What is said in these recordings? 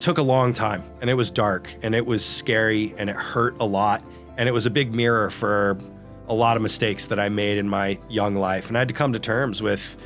took a long time, and it was dark, and it was scary, and it hurt a lot, and it was a big mirror for a lot of mistakes that I made in my young life, and I had to come to terms with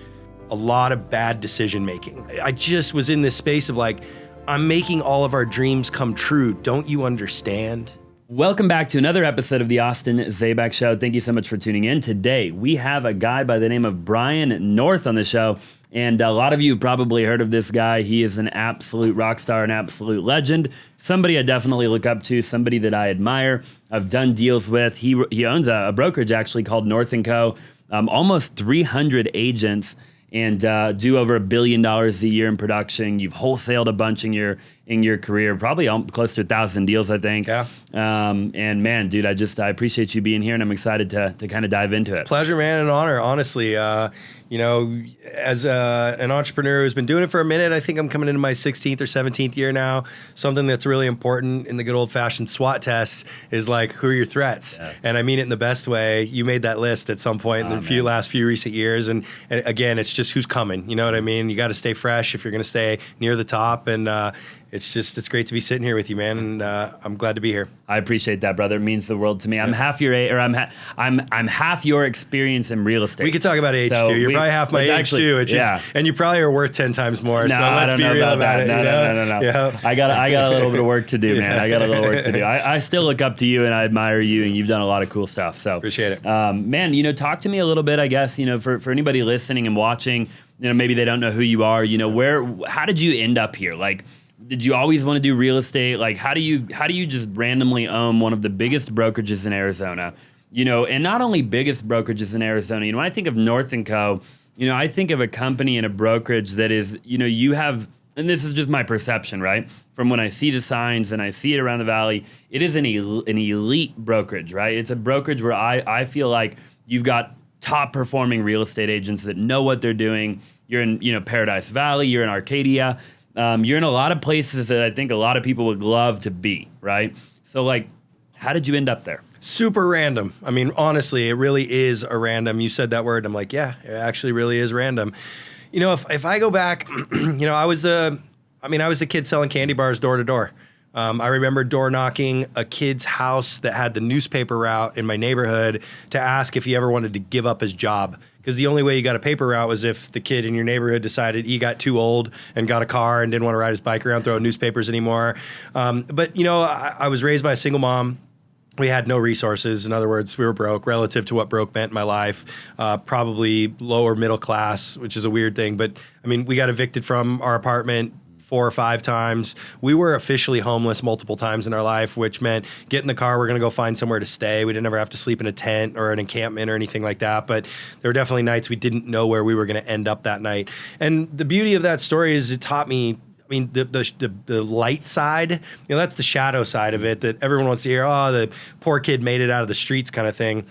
a lot of bad decision making. I just was in this space of like, I'm making all of our dreams come true. Don't you understand? Welcome back to another episode of the Austin Zaback Show. Thank you so much for tuning in. Today, we have a guy by the name of Brian North on the show. And a lot of you have probably heard of this guy. He is an absolute rock star, an absolute legend. Somebody I definitely look up to, somebody that I admire. I've done deals with. He owns a brokerage actually called North & Co. Almost 300 agents and do over $1 billion a year in production. You've wholesaled a bunch in your career, probably close to 1,000 deals, I think. Yeah. And man, dude, I appreciate you being here, and I'm excited to kind of dive into it. Pleasure, man, and honor, honestly. As an entrepreneur who's been doing it for a minute, I think I'm coming into my 16th or 17th year now. Something that's really important in the good old-fashioned SWOT test is like, who are your threats? Yeah. And I mean it in the best way. You made that list at some point in the last few recent years. And again, it's just who's coming. You know what I mean? You got to stay fresh if you're going to stay near the top. And it's great to be sitting here with you, man. And I'm glad to be here. I appreciate that, brother. It means the world to me. I'm half your age, or I'm half your experience in real estate. We could talk about age too. You're probably half my age too. And you probably are worth 10 times more. No, so let's be real about it. No. Yeah. I got a little bit of work to do, man. I got a little work to do. I still look up to you and I admire you, and you've done a lot of cool stuff. So appreciate it. Man, talk to me a little bit, I guess, for anybody listening and watching, maybe they don't know who you are, how did you end up here? Like, did you always want to do real estate? Like, how do you just randomly own one of the biggest brokerages in Arizona? And not only biggest brokerages in Arizona. When I think of North & Co., I think of a company and a brokerage that is, you have, and this is just my perception, right? From when I see the signs and I see it around the valley, it is an elite brokerage, right? It's a brokerage where I feel like you've got top performing real estate agents that know what they're doing. You're in, Paradise Valley, you're in Arcadia. You're in a lot of places that I think a lot of people would love to be, right? So, like, how did you end up there? Super random. I mean, honestly, it really is a random. You said that word. I'm like, yeah, it actually really is random. If I go back, I was the kid selling candy bars door to door. I remember door knocking a kid's house that had the newspaper route in my neighborhood to ask if he ever wanted to give up his job. Because the only way you got a paper route was if the kid in your neighborhood decided he got too old and got a car and didn't want to ride his bike around throwing newspapers anymore. But I was raised by a single mom. We had no resources. In other words, we were broke relative to what broke meant in my life. Probably lower middle class, which is a weird thing. But I mean, we got evicted from our apartment 4 or 5 times. We were officially homeless multiple times in our life, which meant get in the car, we're going to go find somewhere to stay. We didn't ever have to sleep in a tent or an encampment or anything like that. But there were definitely nights we didn't know where we were going to end up that night. And the beauty of that story is it taught me, the light side, that's the shadow side of it that everyone wants to hear, oh, the poor kid made it out of the streets kind of thing.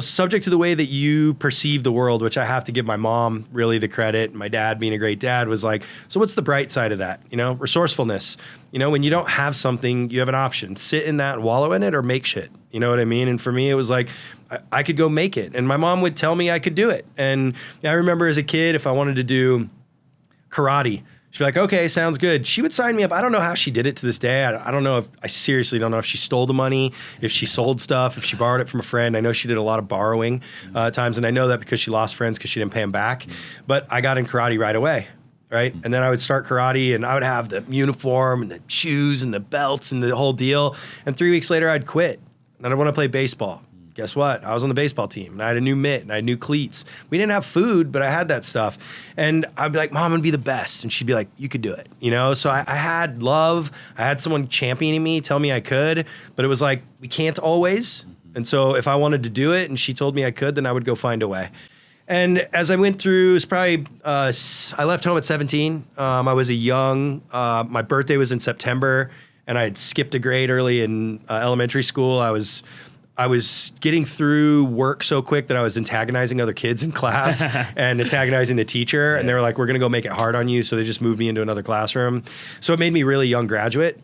Subject to the way that you perceive the world, which I have to give my mom really the credit, my dad being a great dad, was like, so what's the bright side of that? Resourcefulness. When you don't have something, you have an option. Sit in that and wallow in it or make shit. You know what I mean? And for me, it was like, I could go make it. And my mom would tell me I could do it. And I remember as a kid, if I wanted to do karate, she'd be like, okay, sounds good. She would sign me up. I don't know how she did it to this day. I seriously don't know if she stole the money, if she sold stuff, if she borrowed it from a friend. I know she did a lot of borrowing at times, and I know that because she lost friends because she didn't pay them back. But I got in karate right away, right? And then I would start karate, and I would have the uniform and the shoes and the belts and the whole deal. And 3 weeks later, I'd quit, and I'd want to play baseball. Guess what? I was on the baseball team, and I had a new mitt, and I had new cleats. We didn't have food, but I had that stuff. And I'd be like, Mom, I'm going to be the best. And she'd be like, you could do it. So I had love. I had someone championing me, tell me I could. But it was like, we can't always. And so if I wanted to do it, and she told me I could, then I would go find a way. And as I went through, it's probably, I left home at 17. I was my birthday was in September, and I had skipped a grade early in elementary school. I was getting through work so quick that I was antagonizing other kids in class and antagonizing the teacher. And they were like, we're going to go make it hard on you. So they just moved me into another classroom. So it made me really young graduate.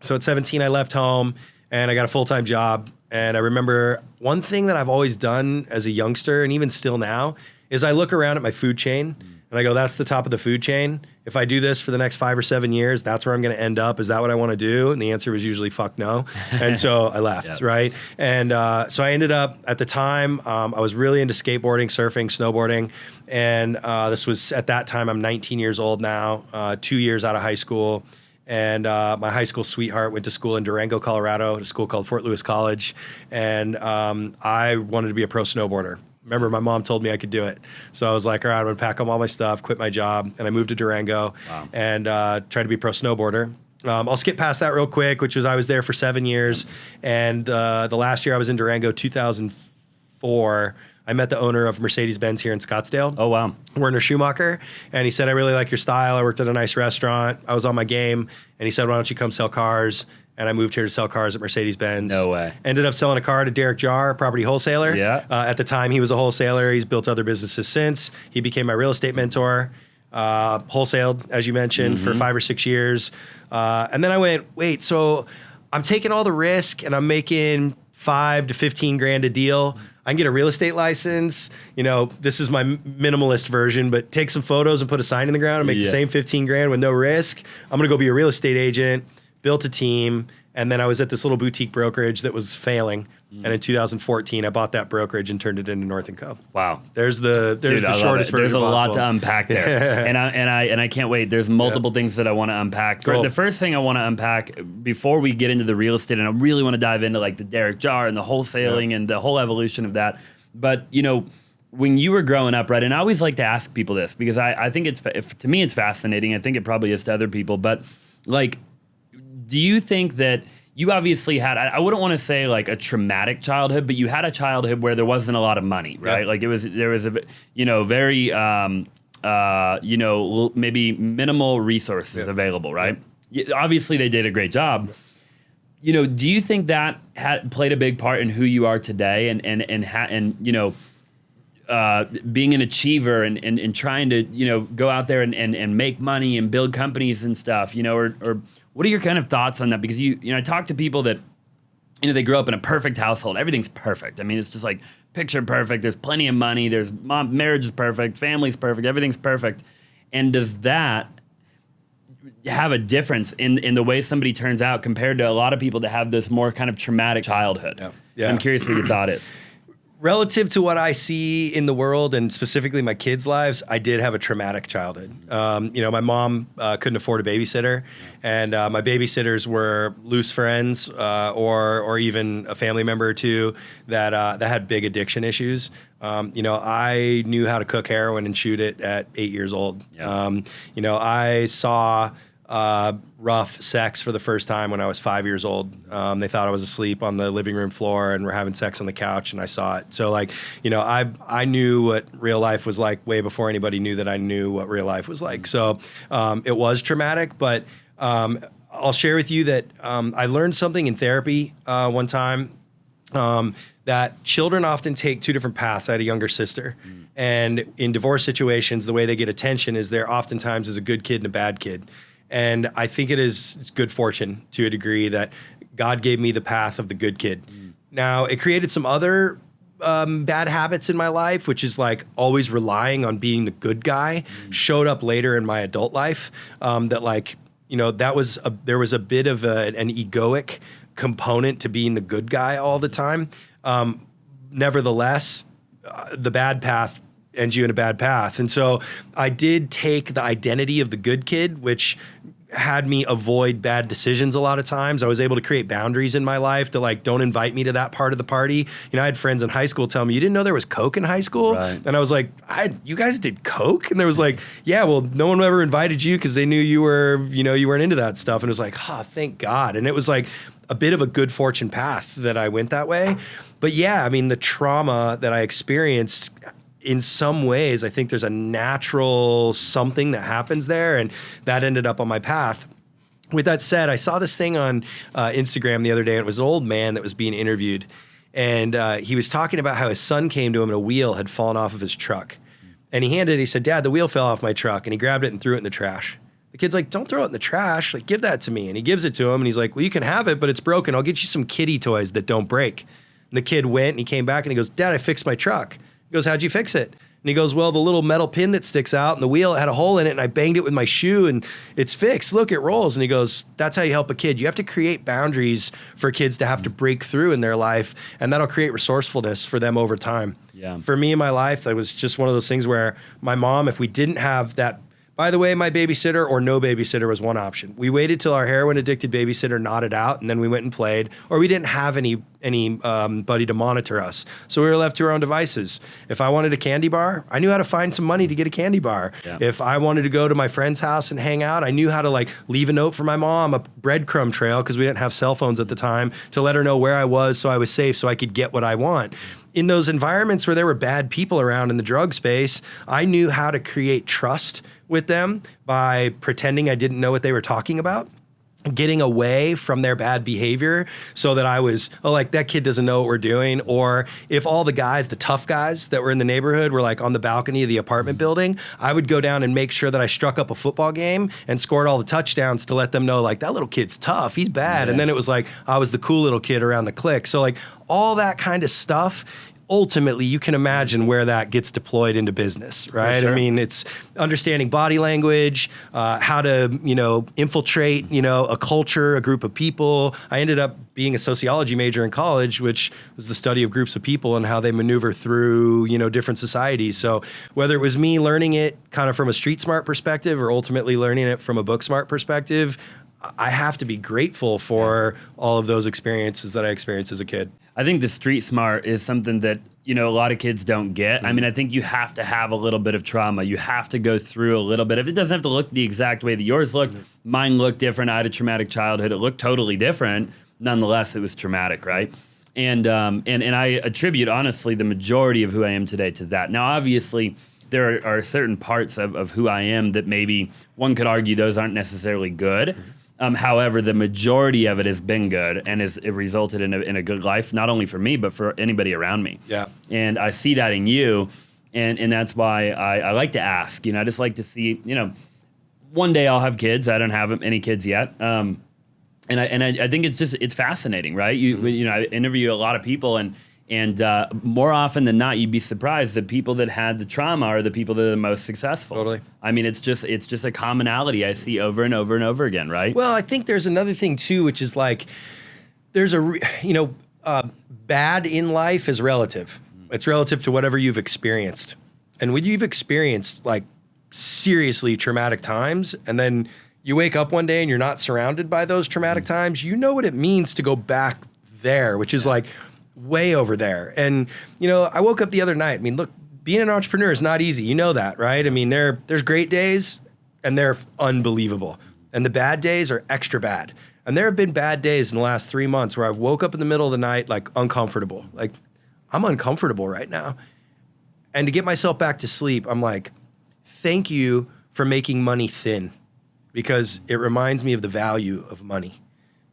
So at 17, I left home and I got a full-time job. And I remember one thing that I've always done as a youngster, and even still now, is I look around at my food chain And I go, that's the top of the food chain. If I do this for the next 5 or 7 years, that's where I'm going to end up. Is that what I want to do? And the answer was usually fuck no. And so I left, Yep. right? And so I ended up, at the time, I was really into skateboarding, surfing, snowboarding. And this was, at that time, I'm 19 years old now, 2 years out of high school. And my high school sweetheart went to school in Durango, Colorado, at a school called Fort Lewis College. And I wanted to be a pro snowboarder. Remember, my mom told me I could do it. So I was like, all right, I'm going to pack up all my stuff, quit my job. And I moved to Durango and tried to be a pro snowboarder. I'll skip past that real quick, which was I was there for 7 years. And the last year I was in Durango, 2004, I met the owner of Mercedes-Benz here in Scottsdale. Oh, wow. Werner Schumacher. And he said, I really like your style. I worked at a nice restaurant. I was on my game. And he said, why don't you come sell cars? And I moved here to sell cars at Mercedes-Benz. No way. Ended up selling a car to Derek Jarr, property wholesaler. Yeah. At the time, he was a wholesaler. He's built other businesses since. He became my real estate mentor. Wholesaled, as you mentioned, for 5 or 6 years. And then I went, wait, so I'm taking all the risk and I'm making 5 to 15 grand a deal. I can get a real estate license. You know, this is my minimalist version, but take some photos and put a sign in the ground and make the same 15 grand with no risk. I'm going to go be a real estate agent. Built a team, and then I was at this little boutique brokerage that was failing. And in 2014, I bought that brokerage and turned it into North & Co. Wow. There's the shortest version. There's a lot possible. to unpack there. and I can't wait. There's multiple things that I want to unpack. Cool. The first thing I want to unpack before we get into the real estate, and I really want to dive into like the Derek Jarr and the wholesaling and the whole evolution of that. But, you know, when you were growing up, right, and I always like to ask people this because I think to me it's fascinating. I think it probably is to other people. But, like, do you think that you obviously had, I wouldn't want to say like a traumatic childhood, but you had a childhood where there wasn't a lot of money, right? Like there was a, you know, very, you know, maybe minimal resources available, right? Obviously they did a great job. You know, do you think that played a big part in who you are today and you know, being an achiever and trying to, you know, go out there and make money and build companies and stuff, you know, or what are your kind of thoughts on that? Because you know, I talk to people that, you know, they grew up in a perfect household. Everything's perfect. I mean, it's just like picture perfect. There's plenty of money. There's marriage is perfect. Family's perfect. Everything's perfect. And does that have a difference in the way somebody turns out compared to a lot of people that have this more kind of traumatic childhood? I'm curious what your thought is. Relative to what I see in the world and specifically my kids' lives, I did have a traumatic childhood. You know, my mom couldn't afford a babysitter, and my babysitters were loose friends or even a family member or two that had big addiction issues. You know, I knew how to cook heroin and shoot it at 8 years old. You know, I saw rough sex for the first time when I was 5 years old. They thought I was asleep on the living room floor and we're having sex on the couch, and I saw it. So, like, you know, I knew what real life was like way before anybody knew that I knew what real life was like. So it was traumatic, but I'll share with you that I learned something in therapy one time, that children often take two different paths. I had a younger sister. And in divorce situations, the way they get attention is they're oftentimes as a good kid and a bad kid. And I think it is good fortune to a degree that God gave me the path of the good kid. Now, it created some other bad habits in my life, which is like always relying on being the good guy, showed up later in my adult life. That, like, you know, there was a bit of an egoic component to being the good guy all the time. Nevertheless, the bad path ends you in a bad path. And so I did take the identity of the good kid, which had me avoid bad decisions a lot of times. I was able to create boundaries in my life to, like, don't invite me to that part of the party. You know, I had friends in high school tell me, you didn't know there was Coke in high school? Right. And I was like, you guys did Coke? And there was like, yeah, well, no one ever invited you because they knew you were, you know, you weren't into that stuff. And it was like, thank God. And it was like a bit of a good fortune path that I went that way. But yeah, I mean, the trauma that I experienced, in some ways, I think there's a natural something that happens there, and that ended up on my path. With that said, I saw this thing on Instagram the other day, and it was an old man that was being interviewed, and he was talking about how his son came to him and a wheel had fallen off of his truck. And he handed it, he said, "Dad, the wheel fell off my truck," and he grabbed it and threw it in the trash. The kid's like, "Don't throw it in the trash, like, give that to me." And he gives it to him, and he's like, "Well, you can have it, but it's broken. I'll get you some kiddie toys that don't break." And the kid went, and he came back, and he goes, "Dad, I fixed my truck." He goes, "How'd you fix it?" And he goes, well, the little metal pin that sticks out and the wheel had a hole in it and I banged it with my shoe and it's fixed. Look, it rolls. And he goes, that's how you help a kid. You have to create boundaries for kids to have to break through in their life, and that'll create resourcefulness for them over time. Yeah. For me in my life, it was just one of those things where my mom, if we didn't have that, by the way, my babysitter or no babysitter was one option. We waited till our heroin addicted babysitter nodded out, and then we went and played, or we didn't have any buddy to monitor us. So we were left to our own devices. If I wanted a candy bar, I knew how to find some money to get a candy bar. Yeah. If I wanted to go to my friend's house and hang out, I knew how to like leave a note for my mom, a breadcrumb trail, because we didn't have cell phones at the time, to let her know where I was so I was safe so I could get what I want. In those environments where there were bad people around in the drug space, I knew how to create trust with them by pretending I didn't know what they were talking about, getting away from their bad behavior so that I was, oh, like that kid doesn't know what we're doing. Or if all the guys, the tough guys that were in the neighborhood were like on the balcony of the apartment building, I would go down and make sure that I struck up a football game and scored all the touchdowns to let them know like that little kid's tough, he's bad. Yeah. And then it was like, I was the cool little kid around the clique. So like all that kind of stuff, ultimately, you can imagine where that gets deployed into business, right? Sure. I mean, it's understanding body language, how to, infiltrate, a culture, a group of people. I ended up being a sociology major in college, which was the study of groups of people and how they maneuver through, different societies. So whether it was me learning it kind of from a street smart perspective or ultimately learning it from a book smart perspective, I have to be grateful for all of those experiences that I experienced as a kid. I think the street smart is something that, a lot of kids don't get. I mean, I think you have to have a little bit of trauma. You have to go through a little bit of, it doesn't have to look the exact way that yours looked. Mine looked different. I had a traumatic childhood. It looked totally different. Nonetheless, it was traumatic, right? And I attribute, honestly, the majority of who I am today to that. Now, obviously, there are certain parts of who I am that maybe one could argue those aren't necessarily good. However, the majority of it has been good and it resulted in a good life, not only for me, but for anybody around me. Yeah. And I see that in you, and that's why I like to ask. I just like to see, one day I'll have kids. I don't have any kids yet. And I think it's fascinating, right? I interview a lot of people, and more often than not, you'd be surprised the people that had the trauma are the people that are the most successful. Totally. I mean, it's just a commonality I see over and over and over again, right? Well, I think there's another thing too, which is like, there's bad in life is relative. It's relative to whatever you've experienced. And when you've experienced like seriously traumatic times, and then you wake up one day and you're not surrounded by those traumatic times, you know what it means to go back there, which is like way over there. And, I woke up the other night. I mean, look, being an entrepreneur is not easy. You know that, right? I mean, there's great days and they're unbelievable. And the bad days are extra bad. And there have been bad days in the last 3 months where I've woke up in the middle of the night, like uncomfortable. Like I'm uncomfortable right now. And to get myself back to sleep, I'm like, thank you for making money thin, because it reminds me of the value of money.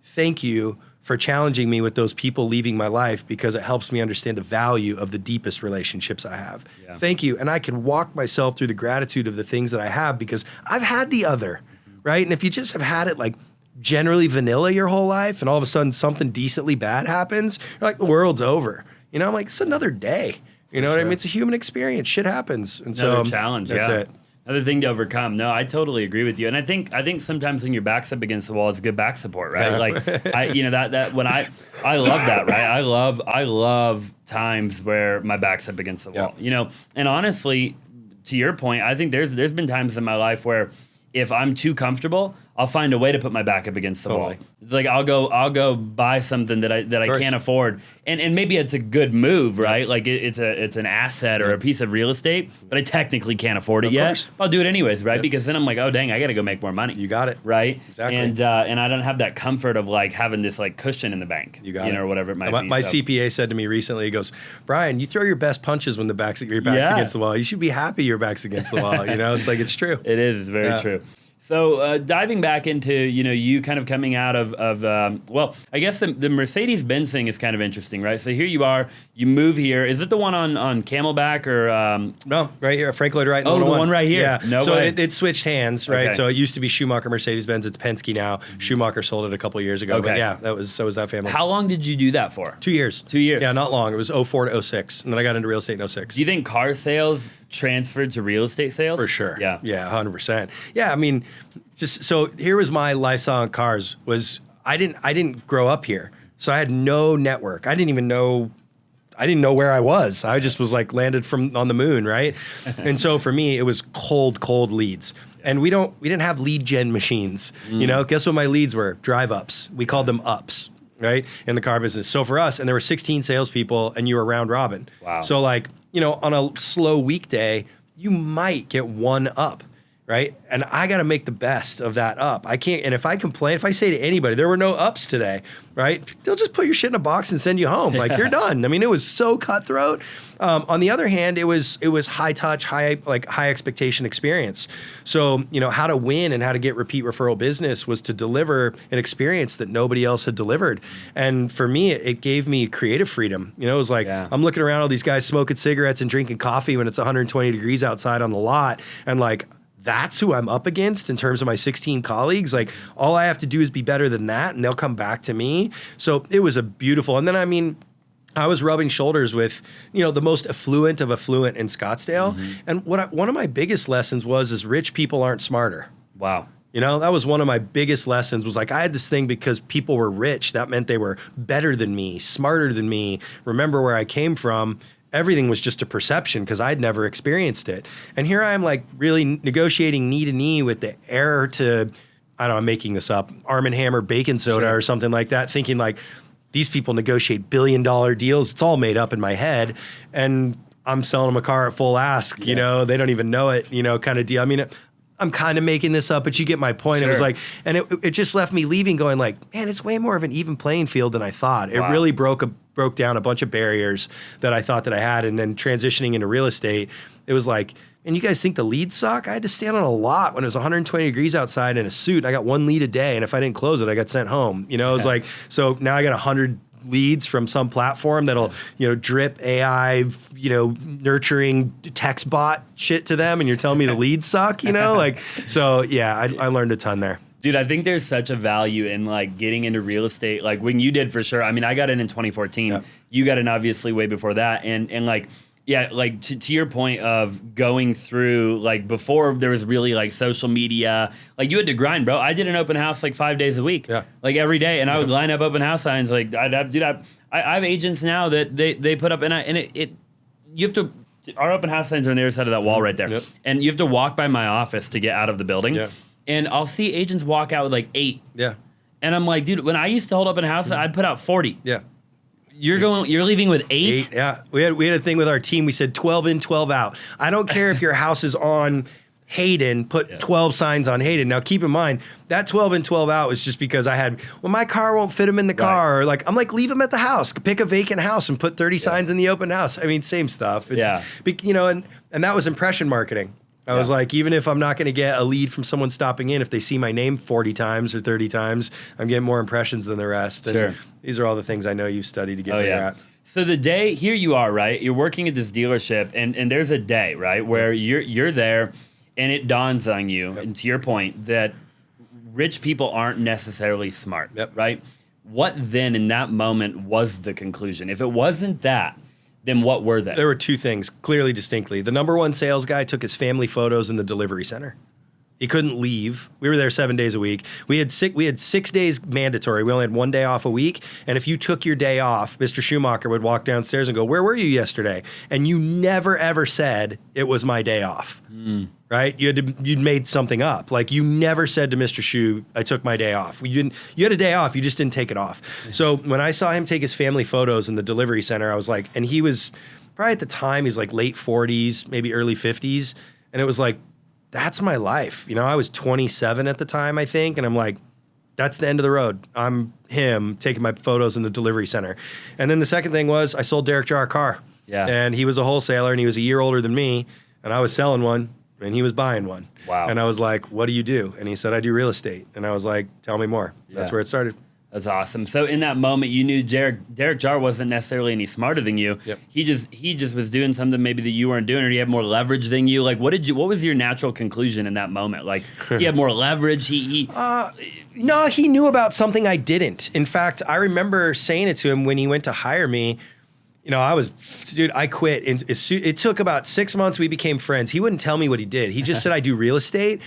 Thank you for challenging me with those people leaving my life, because it helps me understand the value of the deepest relationships I have. Yeah. Thank you. And I can walk myself through the gratitude of the things that I have because I've had the other, right? And if you just have had it like generally vanilla your whole life and all of a sudden something decently bad happens, you're like, the world's over. I'm like, it's another day. You know what I mean? It's a human experience. Shit happens. And Another so challenge, that's yeah. it. Another thing to overcome. No, I totally agree with you. And I think sometimes when your back's up against the wall, it's good back support, right? Yeah. Like that when I love that, right? I love times where my back's up against the wall. And honestly, to your point, I think there's been times in my life where if I'm too comfortable, I'll find a way to put my back up against the wall. It's like I'll go buy something that I can't afford, and maybe it's a good move, right? Like it's an asset or a piece of real estate, but I technically can't afford it yet. I'll do it anyways, right? Because then I'm like, oh dang, I got to go make more money. You got it, right? Exactly. And I don't have that comfort of like having this like cushion in the bank, you got it, or whatever it might be. My CPA said to me recently, he goes, Brian, you throw your best punches when your back's against the wall. You should be happy your back's against the wall. It's like it's true. It is. It's very true. So diving back into, you kind of coming out of I guess the Mercedes-Benz thing is kind of interesting, right? So here you are, you move here. Is it the one on Camelback or? No, right here, Frank Lloyd Wright. Oh, the one right here. Yeah. No so way. it switched hands, right? Okay. So it used to be Schumacher Mercedes-Benz. It's Penske now. Schumacher sold it a couple of years ago. Okay. But yeah, that was that family. How long did you do that for? 2 years. 2 years. Yeah, not long. It was 04 to 06. And then I got into real estate in 06. Do you think car sales transferred to real estate sales? For sure. Yeah. Yeah, 100%. Yeah, I mean, just so here was my lifestyle in cars was I didn't grow up here. So I had no network. I didn't know where I was. I just was like landed on the moon, right? And so for me, it was cold leads. And we didn't have lead gen machines. You know, guess what my leads were? Drive ups. We called them ups, right? In the car business. So for us, and there were 16 salespeople and you were round robin. Wow. So like, you know, on a slow weekday, you might get one up. Right. And I got to make the best of that up. I can't. And if I complain, if I say to anybody, there were no ups today, right? They'll just put your shit in a box and send you home. Like you're done. I mean, it was so cutthroat. On the other hand, it was high touch, high expectation experience. So, you know, how to win and how to get repeat referral business was to deliver an experience that nobody else had delivered. And for me, it gave me creative freedom. You know, it was like, I'm looking around all these guys smoking cigarettes and drinking coffee when it's 120 degrees outside on the lot. And like, that's who I'm up against in terms of my 16 colleagues. Like all I have to do is be better than that and they'll come back to me. So it was a beautiful, and then I mean, I was rubbing shoulders with, you know, the most affluent of affluent in Scottsdale. And one of my biggest lessons is rich people aren't smarter. Wow. You know, that was one of my biggest lessons was like, I had this thing because people were rich. That meant they were better than me, smarter than me, remember where I came from. Everything was just a perception because I'd never experienced it. And here I am like really negotiating knee to knee with the heir to, I don't know, I'm making this up, Arm & Hammer baking soda or something like that, thinking like these people negotiate billion-dollar deals. It's all made up in my head. And I'm selling them a car at full ask, you know, they don't even know it, you know, kind of deal. I mean, I'm kind of making this up, but you get my point. It was like, and it just left me leaving going like, man, it's way more of an even playing field than I thought. It really broke down a bunch of barriers that I thought that I had. And then transitioning into real estate, it was like, and you guys think the leads suck? I had to stand on a lot when it was 120 degrees outside in a suit. I got one lead a day. And if I didn't close it, I got sent home. You know, it was like, so now I got 100 leads from some platform that'll, you know, drip AI, you know, nurturing text bot shit to them. And you're telling me the leads suck, you know, like, so yeah, I learned a ton there. Dude, I think there's such a value in like getting into real estate. Like when you did for sure. I mean, I got in 2014. Yep. You got in obviously way before that. And like, yeah, like to your point of going through like before there was really like social media, like you had to grind, bro. I did an open house like 5 days a week, like every day. And I would line up open house signs. Like I have agents now that they put up you have to, our open house signs are on the other side of that wall right there. And you have to walk by my office to get out of the building. And I'll see agents walk out with like 8. And I'm like, dude, when I used to hold open house, I'd put out 40. You're leaving with 8? Yeah. We had a thing with our team. We said 12 in, 12 out. I don't care if your house is on Hayden, put 12 signs on Hayden. Now keep in mind, that 12 in, 12 out was just because I had, well, my car won't fit him in the car. Or like, I'm like, leave him at the house. Pick a vacant house and put 30 signs in the open house. I mean, same stuff. It's, you know, and that was impression marketing. I was like, even if I'm not going to get a lead from someone stopping in, if they see my name 40 times or 30 times, I'm getting more impressions than the rest. And these are all the things I know you've studied to get better at. So the day, here you are, right? You're working at this dealership, and there's a day, right, where you're there, and it dawns on you, and to your point, that rich people aren't necessarily smart, right? What then in that moment was the conclusion? If it wasn't that, then what were they? There were two things, clearly, distinctly. The number one sales guy took his family photos in the delivery center. He couldn't leave. We were there 7 days a week. We had 6 days mandatory. We only had 1 day off a week. And if you took your day off, Mr. Schumacher would walk downstairs and go, "Where were you yesterday?" And you never, ever said, "It was my day off." Right? You'd made something up. Like you never said to Mr. Shu, "I took my day off." You had a day off. You just didn't take it off. So when I saw him take his family photos in the delivery center, I was like, and he was probably at the time, he's like late 40s, maybe early 50s. And it was like, that's my life. You know, I was 27 at the time, I think. And I'm like, that's the end of the road. I'm him taking my photos in the delivery center. And then the second thing was I sold Derek Jarr a car. And he was a wholesaler and he was a year older than me. And I was selling one and he was buying one. And I was like, "What do you do?" And he said, "I do real estate." And I was like, "Tell me more." That's where it started. That's awesome. So in that moment, you knew Derek Jarr wasn't necessarily any smarter than you. He just was doing something maybe that you weren't doing, or he had more leverage than you. Like, what was your natural conclusion in that moment? Like, he had more leverage. No, he knew about something I didn't. In fact, I remember saying it to him when he went to hire me. dude, I quit. And it took about 6 months. We became friends. He wouldn't tell me what he did. He just said, I do real estate.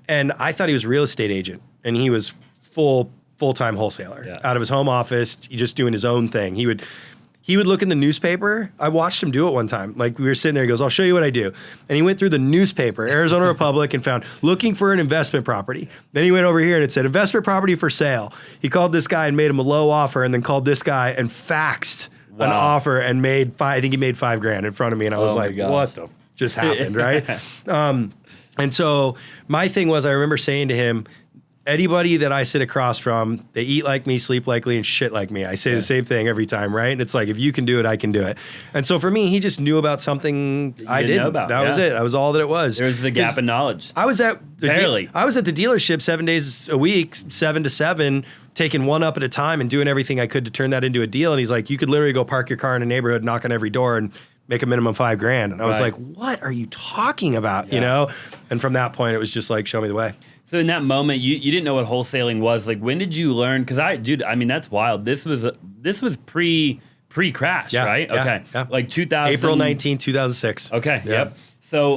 And I thought he was a real estate agent. And he was full-time wholesaler out of his home office, just doing his own thing. He would look in the newspaper. I watched him do it one time. Like we were sitting there, he goes, I'll show you what I do. And he went through the newspaper, Arizona Republic, and found looking for an investment property. Then he went over here and it said investment property for sale. He called this guy and made him a low offer, and then called this guy and faxed an offer and made I think he made $5,000 in front of me. And I was like, what the just happened, right? And so my thing was, I remember saying to him, anybody that I sit across from, they eat like me, sleep like me, and shit like me. I say the same thing every time, right? And it's like, if you can do it, I can do it. And so for me, he just knew about something I didn't. Know about. That was it. That was all that it was. There's the gap in knowledge. I was at the dealership 7 days a week, 7 to 7, taking one up at a time and doing everything I could to turn that into a deal. And he's like, you could literally go park your car in a neighborhood, knock on every door, and make a minimum $5,000. And I was like, what are you talking about? You know? And from that point, it was just like, show me the way. So in that moment, you didn't know what wholesaling was. Like, when did you learn? Because I mean, that's wild. This was pre-crash, right? Yeah, okay. Yeah. Like 2000. April 19, 2006. Okay. Yeah. Yep. So,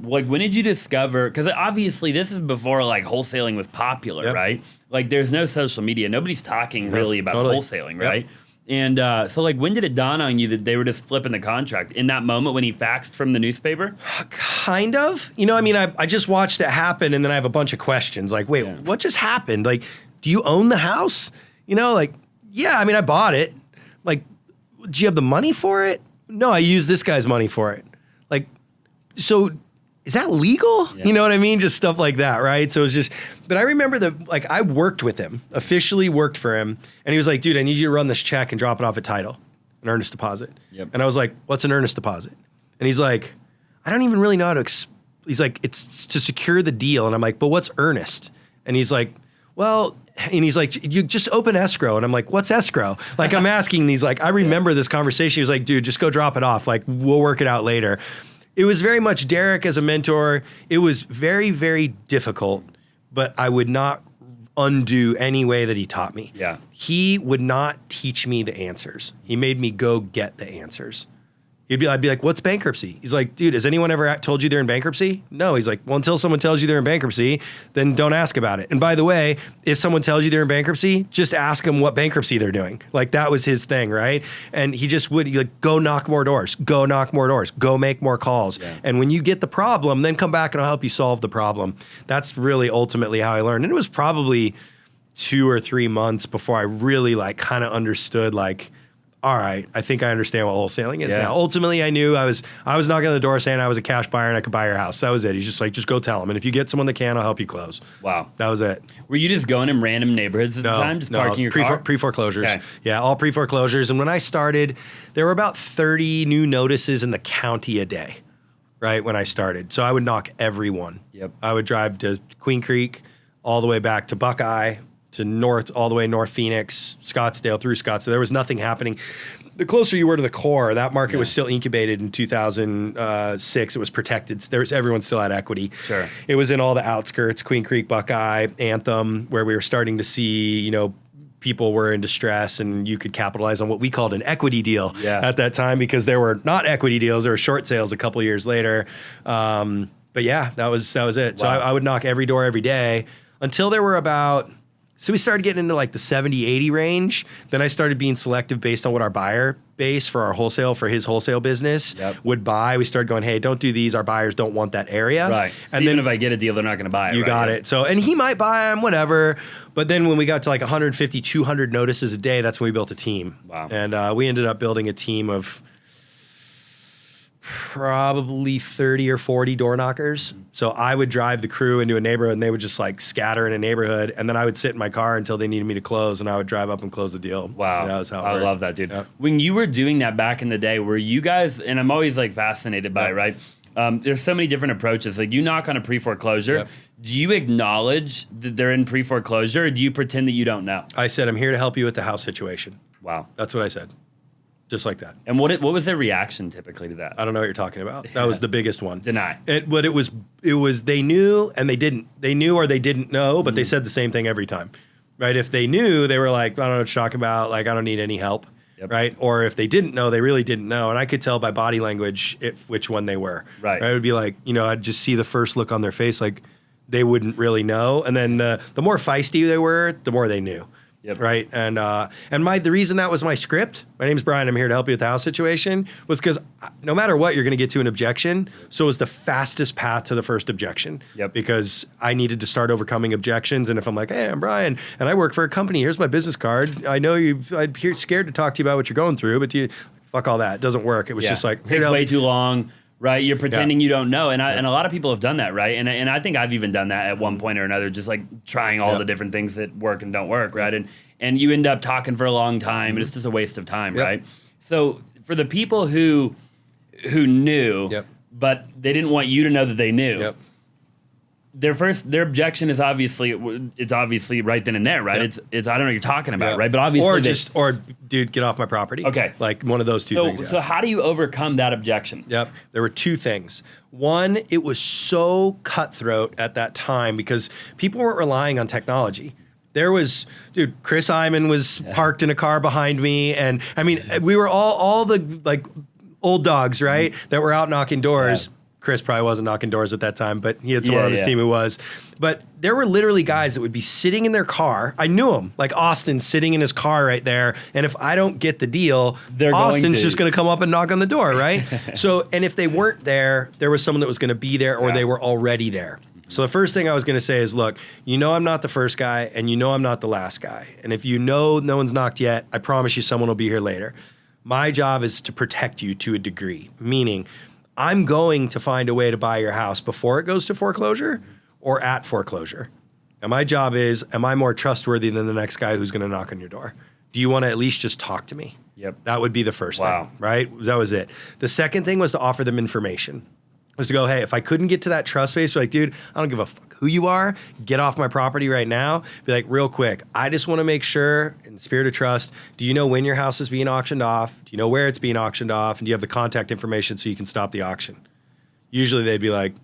like, when did you discover? Because obviously, this is before like wholesaling was popular, right? Like, there's no social media. Nobody's talking really about wholesaling, right? And so, like, when did it dawn on you that they were just flipping the contract? In that moment when he faxed from the newspaper? Kind of. You know, I mean, I just watched it happen, and then I have a bunch of questions. Like, wait, what just happened? Like, do you own the house? You know, like, yeah, I mean, I bought it. Like, do you have the money for it? No, I used this guy's money for it. Like, so is that legal? Yeah. You know what I mean? Just stuff like that, right? So it's just, but I remember I worked with him, officially worked for him, and he was like, dude, I need you to run this check and drop it off at title, an earnest deposit. Yep. And I was like, what's an earnest deposit? And he's like, I don't even really know how to, he's like, it's to secure the deal. And I'm like, but what's earnest? And he's like, well, and he's like, you just open escrow. And I'm like, what's escrow? Like, I'm asking these, like, I remember this conversation. He was like, dude, just go drop it off. Like, we'll work it out later. It was very much Derek as a mentor. It was very, very difficult, but I would not undo any way that he taught me. Yeah. He would not teach me the answers. He made me go get the answers. I'd be like, what's bankruptcy? He's like, dude, has anyone ever told you they're in bankruptcy? No. He's like, well, until someone tells you they're in bankruptcy, then don't ask about it. And by the way, if someone tells you they're in bankruptcy, just ask them what bankruptcy they're doing. Like, that was his thing, right? And he just would like, go knock more doors, go knock more doors, go make more calls. Yeah. And when you get the problem, then come back and I'll help you solve the problem. That's really ultimately how I learned. And it was probably 2 or 3 months before I really like kind of understood, like, all right, I think I understand what wholesaling is now. Ultimately, I knew I was knocking on the door saying I was a cash buyer and I could buy your house. That was it. He's just like, just go tell them. And if you get someone that can, I'll help you close. Wow. That was it. Were you just going in random neighborhoods at the time, just parking your car? Pre-foreclosures. Okay. Yeah, all pre-foreclosures. And when I started, there were about 30 new notices in the county a day, right, when I started. So I would knock every one. Yep. I would drive to Queen Creek, all the way back to Buckeye, to north, all the way north Phoenix, Scottsdale, through Scottsdale. There was nothing happening. The closer you were to the core, that market was still incubated in 2006. It was protected. Everyone still had equity. Sure. It was in all the outskirts, Queen Creek, Buckeye, Anthem, where we were starting to see, you know, people were in distress and you could capitalize on what we called an equity deal at that time, because there were not equity deals. There were short sales a couple years later. But yeah, that was it. Wow. So I would knock every door every day until there were about... So we started getting into like the 70, 80 range. Then I started being selective based on what our buyer base for his wholesale business would buy. We started going, hey, don't do these. Our buyers don't want that area. Right. So and even if I get a deal, they're not going to buy it. You got it. So, and he might buy them, whatever. But then when we got to like 150, 200 notices a day, that's when we built a team. Wow. And we ended up building a team of probably 30 or 40 door knockers. So I would drive the crew into a neighborhood and they would just like scatter in a neighborhood. And then I would sit in my car until they needed me to close and I would drive up and close the deal. Wow. That was how it I worked. love that, dude. Yeah. When you were doing that back in the day, were you guys, and I'm always like fascinated by it, right? There's so many different approaches. Like, you knock on a pre-foreclosure. Yep. Do you acknowledge that they're in pre-foreclosure, or do you pretend that you don't know? I said, I'm here to help you with the house situation. Wow. That's what I said. Just like that. And what was their reaction typically to that? I don't know what you're talking about. That was the biggest one. Deny. But it was they knew and they didn't. They knew or they didn't know, but they said the same thing every time. Right? If they knew, they were like, I don't know what you're talking about. Like, I don't need any help. Yep. right? Or if they didn't know, they really didn't know. And I could tell by body language which one they were. Right. It would be like, I'd just see the first look on their face, like they wouldn't really know. And then the more feisty they were, the more they knew. Yep. Right. And the reason that was my script, my name's Brian, I'm here to help you with the house situation, was because no matter what, you're going to get to an objection. So it was the fastest path to the first objection. Yep. Because I needed to start overcoming objections. And if I'm like, hey, I'm Brian and I work for a company, here's my business card. I know I'm scared to talk to you about what you're going through, but fuck all that. It doesn't work. It was just like, it takes way too long. Right, you're pretending you don't know, and a lot of people have done that, right? And I think I've even done that at one point or another, just like trying all the different things that work and don't work, right? And you end up talking for a long time, and it's just a waste of time, right? So for the people who knew, but they didn't want you to know that they knew. Their objection is obviously right then and there, right? It's I don't know what you're talking about, right? But obviously or dude, get off my property. Okay, like one of those two things. So how do you overcome that objection? Yep, there were two things. One, it was so cutthroat at that time because people weren't relying on technology. There was, Chris Iman was parked in a car behind me, and I mean, we were all the like old dogs, right? That were out knocking doors. Yeah. Chris probably wasn't knocking doors at that time, but he had someone on his team who was. But there were literally guys that would be sitting in their car. I knew him, like Austin sitting in his car right there. And if I don't get the deal, Austin's just going to come up and knock on the door, right? So, and if they weren't there, there was someone that was going to be there or they were already there. So the first thing I was going to say is, look, I'm not the first guy and I'm not the last guy. And if no one's knocked yet, I promise you someone will be here later. My job is to protect you to a degree, meaning I'm going to find a way to buy your house before it goes to foreclosure or at foreclosure. And my job is, am I more trustworthy than the next guy who's going to knock on your door? Do you want to at least just talk to me? Yep. That would be the first thing, right? That was it. The second thing was to offer them information. Was to go, hey, if I couldn't get to that trust base, like, dude, I don't give a fuck who you are. Get off my property right now. Be like, real quick, I just want to make sure, in the spirit of trust, do you know when your house is being auctioned off? Do you know where it's being auctioned off? And do you have the contact information so you can stop the auction? Usually they'd be like,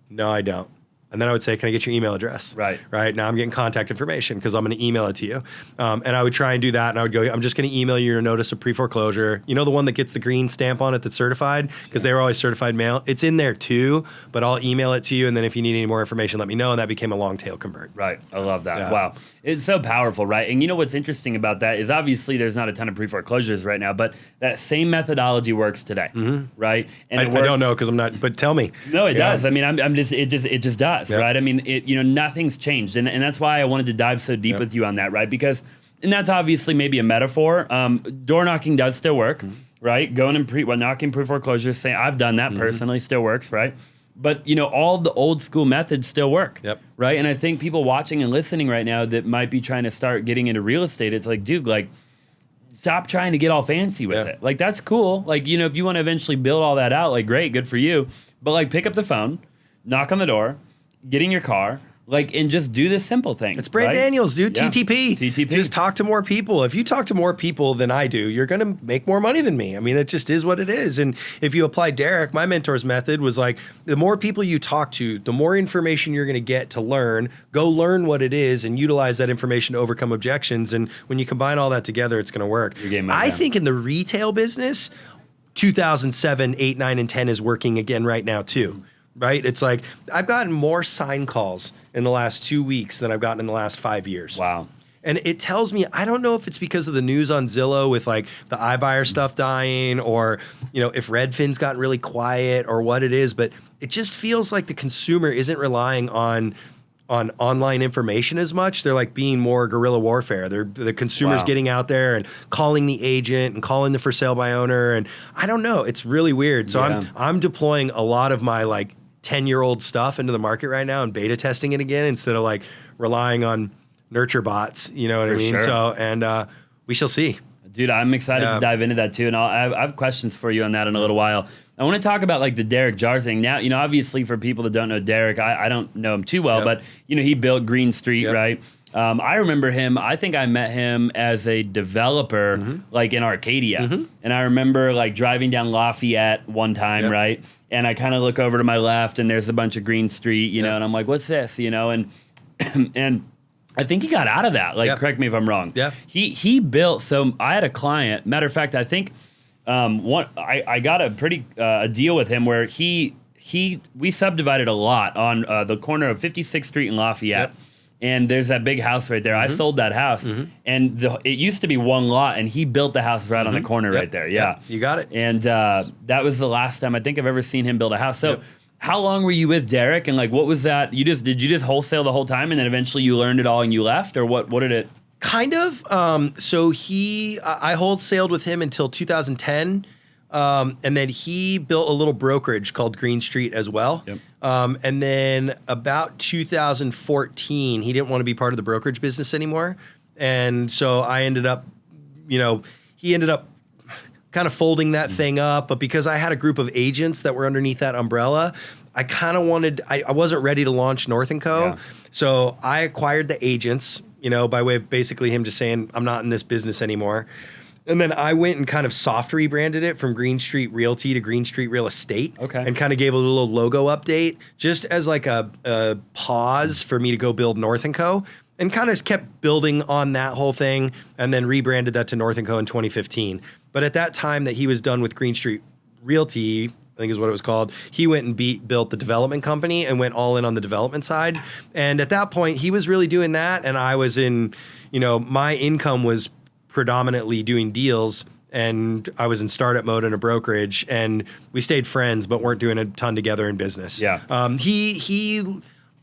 no, I don't. And then I would say, can I get your email address? Right. Now I'm getting contact information because I'm going to email it to you. And I would try and do that. And I would go, I'm just going to email you your notice of pre-foreclosure. You know the one that gets the green stamp on it that's certified? Because they were always certified mail. It's in there too, but I'll email it to you. And then if you need any more information, let me know. And that became a long tail convert. Right. I love that. Yeah. Wow. It's so powerful, right? And you know what's interesting about that is obviously there's not a ton of pre-foreclosures right now, but that same methodology works today, right? And I don't know because I'm not, but tell me. No, it does. I mean, it just does, right? I mean, nothing's changed. And that's why I wanted to dive so deep with you on that, right? Because, and that's obviously maybe a metaphor. Door knocking does still work, right? Going and knocking pre-foreclosure, saying, I've done that personally, still works, right? But, all the old school methods still work, right? And I think people watching and listening right now that might be trying to start getting into real estate, it's like, dude, like, stop trying to get all fancy with it. Like, that's cool. Like, if you want to eventually build all that out, like, great, good for you. But, like, pick up the phone, knock on the door, get in your car, and just do the simple thing. It's Brad Daniels, dude. Yeah. TTP. Just talk to more people. If you talk to more people than I do, you're going to make more money than me. I mean, it just is what it is. And if you apply Derek, my mentor's method was like, the more people you talk to, the more information you're going to get to learn. Go learn what it is and utilize that information to overcome objections. And when you combine all that together, it's going to work. I think in the retail business, 2007, 8, 9, and 10 is working again right now too. Right? It's like I've gotten more sign calls in the last 2 weeks than I've gotten in the last 5 years. Wow. And it tells me, I don't know if it's because of the news on Zillow with like the iBuyer stuff dying or, if Redfin's gotten really quiet or what it is, but it just feels like the consumer isn't relying on online information as much. They're like being more guerrilla warfare. The consumer's getting out there and calling the agent and calling the for sale by owner. And I don't know, it's really weird. So I'm deploying a lot of my like 10-year-old stuff into the market right now and beta testing it again instead of like relying on nurture bots, you know what I mean? Sure. So, and we shall see. Dude, I'm excited to dive into that too. And I have questions for you on that in a little while. I want to talk about like the Derek Jar thing. Now, obviously for people that don't know Derek, I don't know him too well, but he built Green Street, right? I remember him. I think I met him as a developer, like in Arcadia. And I remember like driving down Lafayette one time, right? And I kind of look over to my left and there's a bunch of Green Street, and I'm like, what's this? And I think he got out of that. Like, Yep. correct me if I'm wrong. Yeah. He built. So I had a client. Matter of fact, I think I got a pretty a deal with him where we subdivided a lot on the corner of 56th Street and Lafayette. Yep. And there's that big house right there. I sold that house, and it used to be one lot, and he built the house right on the corner right there. Yeah, Yep. You got it. And that was the last time I think I've ever seen him build a house. So, Yep. how long were you with Derek? And like, what was that? Did you just wholesale the whole time, and then eventually you learned it all and you left, or what? What did it? Kind of. So I wholesaled with him until 2010. And then he built a little brokerage called Green Street as well. Yep. And then about 2014, he didn't want to be part of the brokerage business anymore. And so I ended up, he ended up kind of folding that thing up. But because I had a group of agents that were underneath that umbrella, I kind of I wasn't ready to launch North & Co. Yeah. So I acquired the agents, by way of basically him just saying, I'm not in this business anymore. And then I went and kind of soft rebranded it from Green Street Realty to Green Street Real Estate. Okay. And kind of gave a little logo update just as like a pause for me to go build North & Co. And kind of kept building on that whole thing and then rebranded that to North & Co. in 2015. But at that time that he was done with Green Street Realty, I think is what it was called, he went and built the development company and went all in on the development side. And at that point, he was really doing that. And I was in, my income was predominantly doing deals, and I was in startup mode in a brokerage, and we stayed friends but weren't doing a ton together in business. Yeah.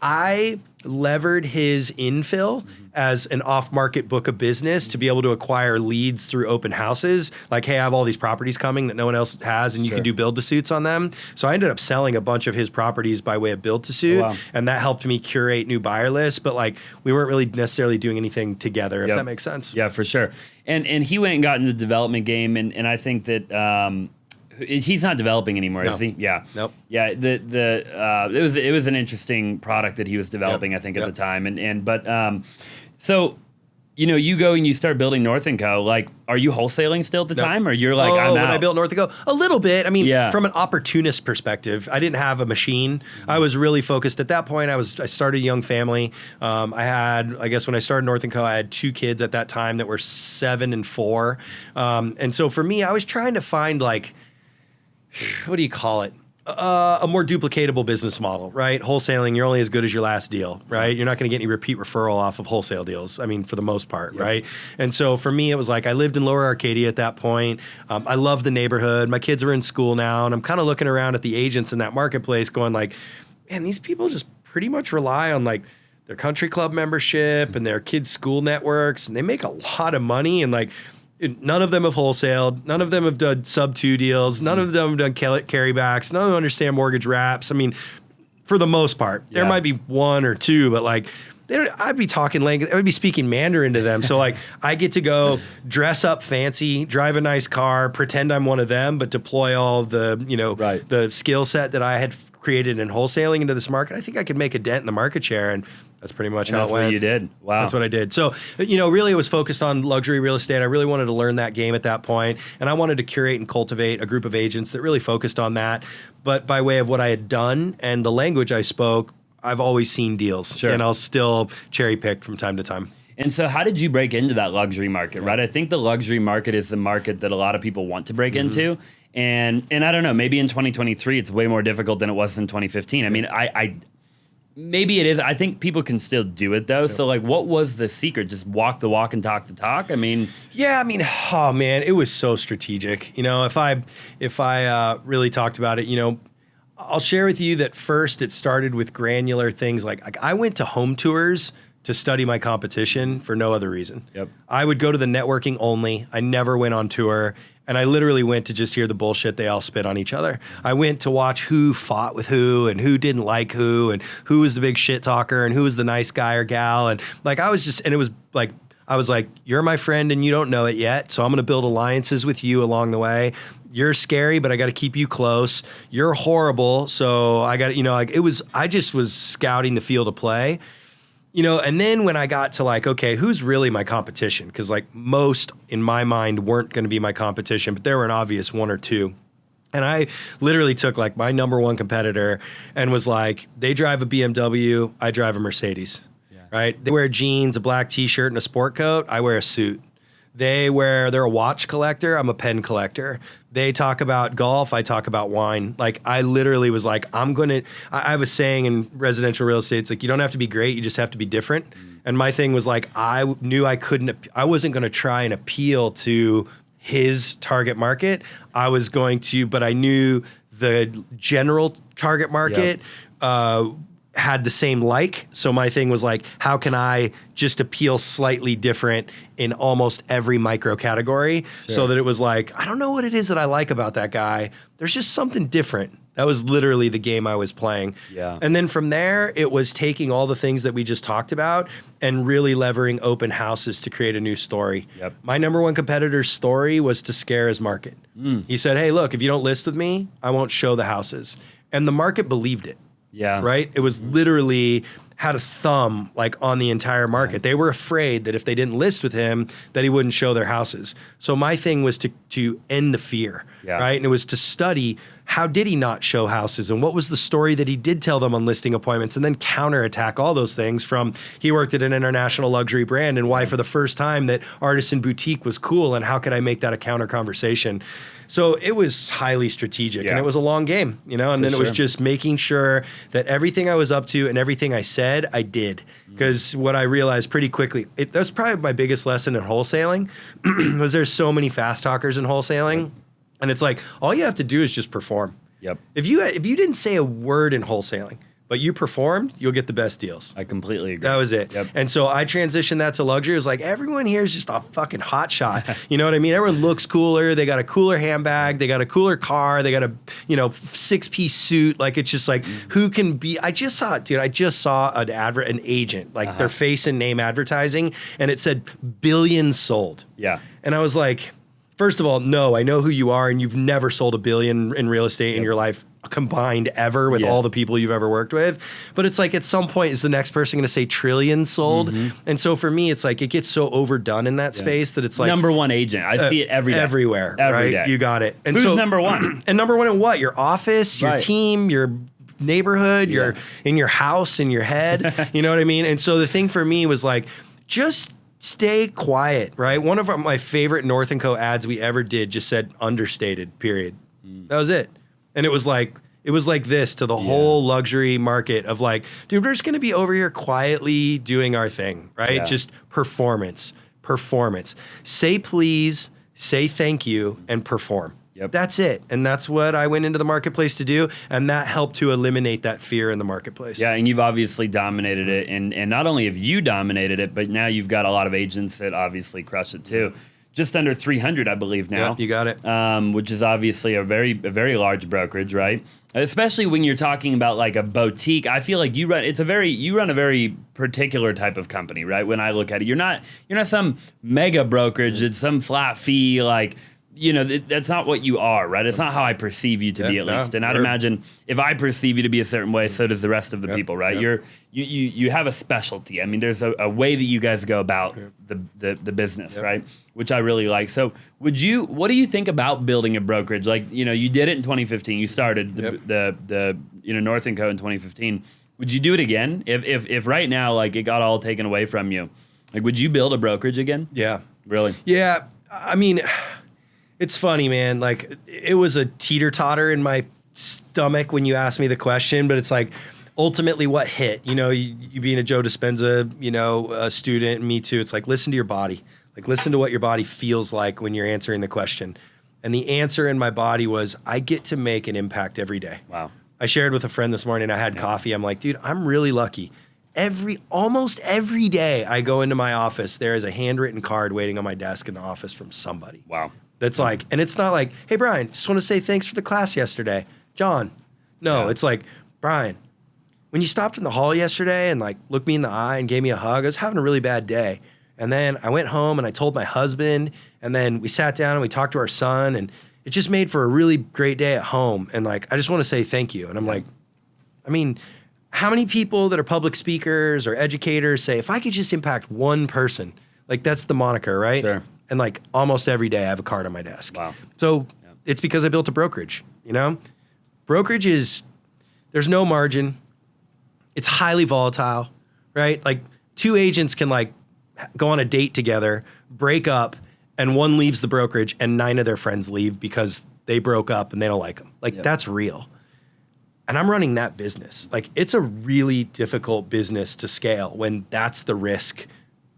I levered his infill as an off-market book of business to be able to acquire leads through open houses. Like, hey, I have all these properties coming that no one else has, and you can do build-to-suits on them. So I ended up selling a bunch of his properties by way of build-to-suit, and that helped me curate new buyer lists. But like, we weren't really necessarily doing anything together, if that makes sense. Yeah, for sure. And he went and got in the development game, and I think that he's not developing anymore, is he? Yeah. Nope. Yeah. It was an interesting product that he was developing, I think, at the time. But so, you go and you start building North & Co. Like, are you wholesaling still at the time, or you're like, I'm out? When I built North & Co. A little bit. I mean, Yeah. from an opportunist perspective, I didn't have a machine. I was really focused at that point. I started a young family. I guess when I started North & Co., I had 2 kids at that time that were 7 and 4. And so for me, I was trying to find like, what do you call it? A more duplicatable business model, right? Wholesaling, you're only as good as your last deal, right? You're not going to get any repeat referral off of wholesale deals. I mean, for the most part, right? And so for me, it was like I lived in Lower Arcadia at that point. I love the neighborhood. My kids are in school now, and I'm kind of looking around at the agents in that marketplace going like, man, these people just pretty much rely on like their country club membership and their kids' school networks, and they make a lot of money, and like, none of them have wholesaled. None of them have done sub-2 deals. None of them have done carrybacks. None of them understand mortgage wraps. I mean, for the most part, there might be 1 or 2, but like, I'd be talking language. I would be speaking Mandarin to them. So like, I get to go dress up fancy, drive a nice car, pretend I'm one of them, but deploy all the the skill set that I had created in wholesaling into this market. I think I could make a dent in the market share, and that's pretty much how it went. That's what you did. Wow. That's what I did. So, really it was focused on luxury real estate. I really wanted to learn that game at that point, and I wanted to curate and cultivate a group of agents that really focused on that. But by way of what I had done and the language I spoke, I've always seen deals, and I'll still cherry pick from time to time. And so how did you break into that luxury market, right? I think the luxury market is the market that a lot of people want to break into. And I don't know, maybe in 2023, it's way more difficult than it was in 2015. I mean, I maybe it is. I think people can still do it though. So like, what was the secret? Just walk the walk and talk the talk? I mean, oh man, it was so strategic. If I really talked about it, I'll share with you that first it started with granular things. Like I went to home tours to study my competition for no other reason. Yep. I would go to the networking only. I never went on tour. And I literally went to just hear the bullshit they all spit on each other. I went to watch who fought with who and who didn't like who and who was the big shit talker and who was the nice guy or gal. And like, I was like, you're my friend and you don't know it yet. So I'm going to build alliances with you along the way. You're scary, but I got to keep you close. You're horrible. So I got, I just was scouting the field of play. And then when I got to like, okay, who's really my competition? Because like most in my mind weren't going to be my competition, but there were an obvious 1 or 2. And I literally took like my number 1 competitor and was like, they drive a BMW, I drive a Mercedes. right? They wear jeans, a black t-shirt, and a sport coat. I wear a suit. They're a watch collector. I'm a pen collector. They talk about golf. I talk about wine. Like, I literally was like, I have a saying in residential real estate. It's like, you don't have to be great. You just have to be different. And my thing was like, I knew I wasn't going to try and appeal to his target market. But I knew the general target market, had the same so my thing was like, how can I just appeal slightly different in almost every micro category? So that it was like, I don't know what it is that I like about that guy. There's just something different. That was literally the game I was playing. Yeah. And then from there, it was taking all the things that we just talked about and really levering open houses to create a new story. Yep. My number one competitor's story was to scare his market. He said, hey, look, if you don't list with me, I won't show the houses. And the market believed it. Yeah. Right? It was literally had a thumb like on the entire market. They were afraid that if they didn't list with him, that he wouldn't show their houses. So my thing was to end the fear, right? And it was to study, how did he not show houses, and what was the story that he did tell them on listing appointments, and then counterattack all those things from, he worked at an international luxury brand, and why for the first time that artisan boutique was cool, and how could I make that a counter conversation? So it was highly strategic, and it was a long game, and then it was just making sure that everything I was up to and everything I said, I did. Because what I realized pretty quickly, that's probably my biggest lesson in wholesaling, was there's so many fast talkers in wholesaling, and it's like, all you have to do is just perform. Yep. If you didn't say a word in wholesaling, but you performed, you'll get the best deals. I completely agree. That was it. Yep. And so I transitioned that to luxury. It was like, everyone here is just a fucking hot shot. You know what I mean? Everyone looks cooler. They got a cooler handbag. They got a cooler car. They got a, 6-piece suit. Like, it's just like, who can be, I just saw an agent, like their face and name advertising, and it said billions sold. Yeah. And I was like, first of all, no, I know who you are, and you've never sold $1 billion in real estate in your life combined ever with all the people you've ever worked with. But it's like, at some point, is the next person going to say trillions sold? And so for me, it's like, it gets so overdone in that space that it's like, number one agent. I see it every day. Everywhere, Every right? day. You got it. And Who's so, number one? And number one in what? Your office, your team, your neighborhood, your in your house, in your head. You know what I mean? And so the thing for me was like, just stay quiet, right? One of my favorite North & Co ads we ever did just said understated, period. That was it. And it was like this to the whole luxury market of like, dude, we're just going to be over here quietly doing our thing, right? Yeah. Just performance. Say please, say thank you, and perform. Yep. That's it. And that's what I went into the marketplace to do. And that helped to eliminate that fear in the marketplace. Yeah, and you've obviously dominated it. And not only have you dominated it, but now you've got a lot of agents that obviously crush it too. Just under 300, I believe now. Yeah, you got it. Which is obviously a very large brokerage, right? Especially when you're talking about like a boutique. I feel like you run a very particular type of company, right? When I look at it, you're not some mega brokerage. It's some flat fee, like, that's not what you are, right? It's not how I perceive you to be, at least. And I'd imagine if I perceive you to be a certain way, so does the rest of the people, right? You have a specialty. I mean, there's a way that you guys go about the business, right? Which I really like. So what do you think about building a brokerage? Like, you did it in 2015. You started the North & Co in 2015. Would you do it again? If right now, like, it got all taken away from you, like, would you build a brokerage again? Yeah. Really? Yeah. I mean, it's funny, man. Like, it was a teeter-totter in my stomach when you asked me the question, but it's like, ultimately what hit? You being a Joe Dispenza, a student, and me too, it's like, listen to your body. Like, listen to what your body feels like when you're answering the question. And the answer in my body was, I get to make an impact every day. Wow. I shared with a friend this morning, I had coffee. I'm like, dude, I'm really lucky. Almost every day I go into my office, there is a handwritten card waiting on my desk in the office from somebody. Wow. That's like, and it's not like, hey, Brian, just want to say thanks for the class yesterday. John. No, it's like, Brian, when you stopped in the hall yesterday and like looked me in the eye and gave me a hug, I was having a really bad day. And then I went home and I told my husband, and then we sat down and we talked to our son, and it just made for a really great day at home. And like, I just want to say thank you. And I'm like, I mean, how many people that are public speakers or educators say, if I could just impact one person, like, that's the moniker, right? Sure. And like, almost every day I have a card on my desk. Wow. So it's because I built a brokerage, Brokerage is, there's no margin. It's highly volatile, right? Like, two agents can like go on a date together, break up, and one leaves the brokerage and 9 of their friends leave because they broke up and they don't like them. Like that's real. And I'm running that business. Like it's a really difficult business to scale when that's the risk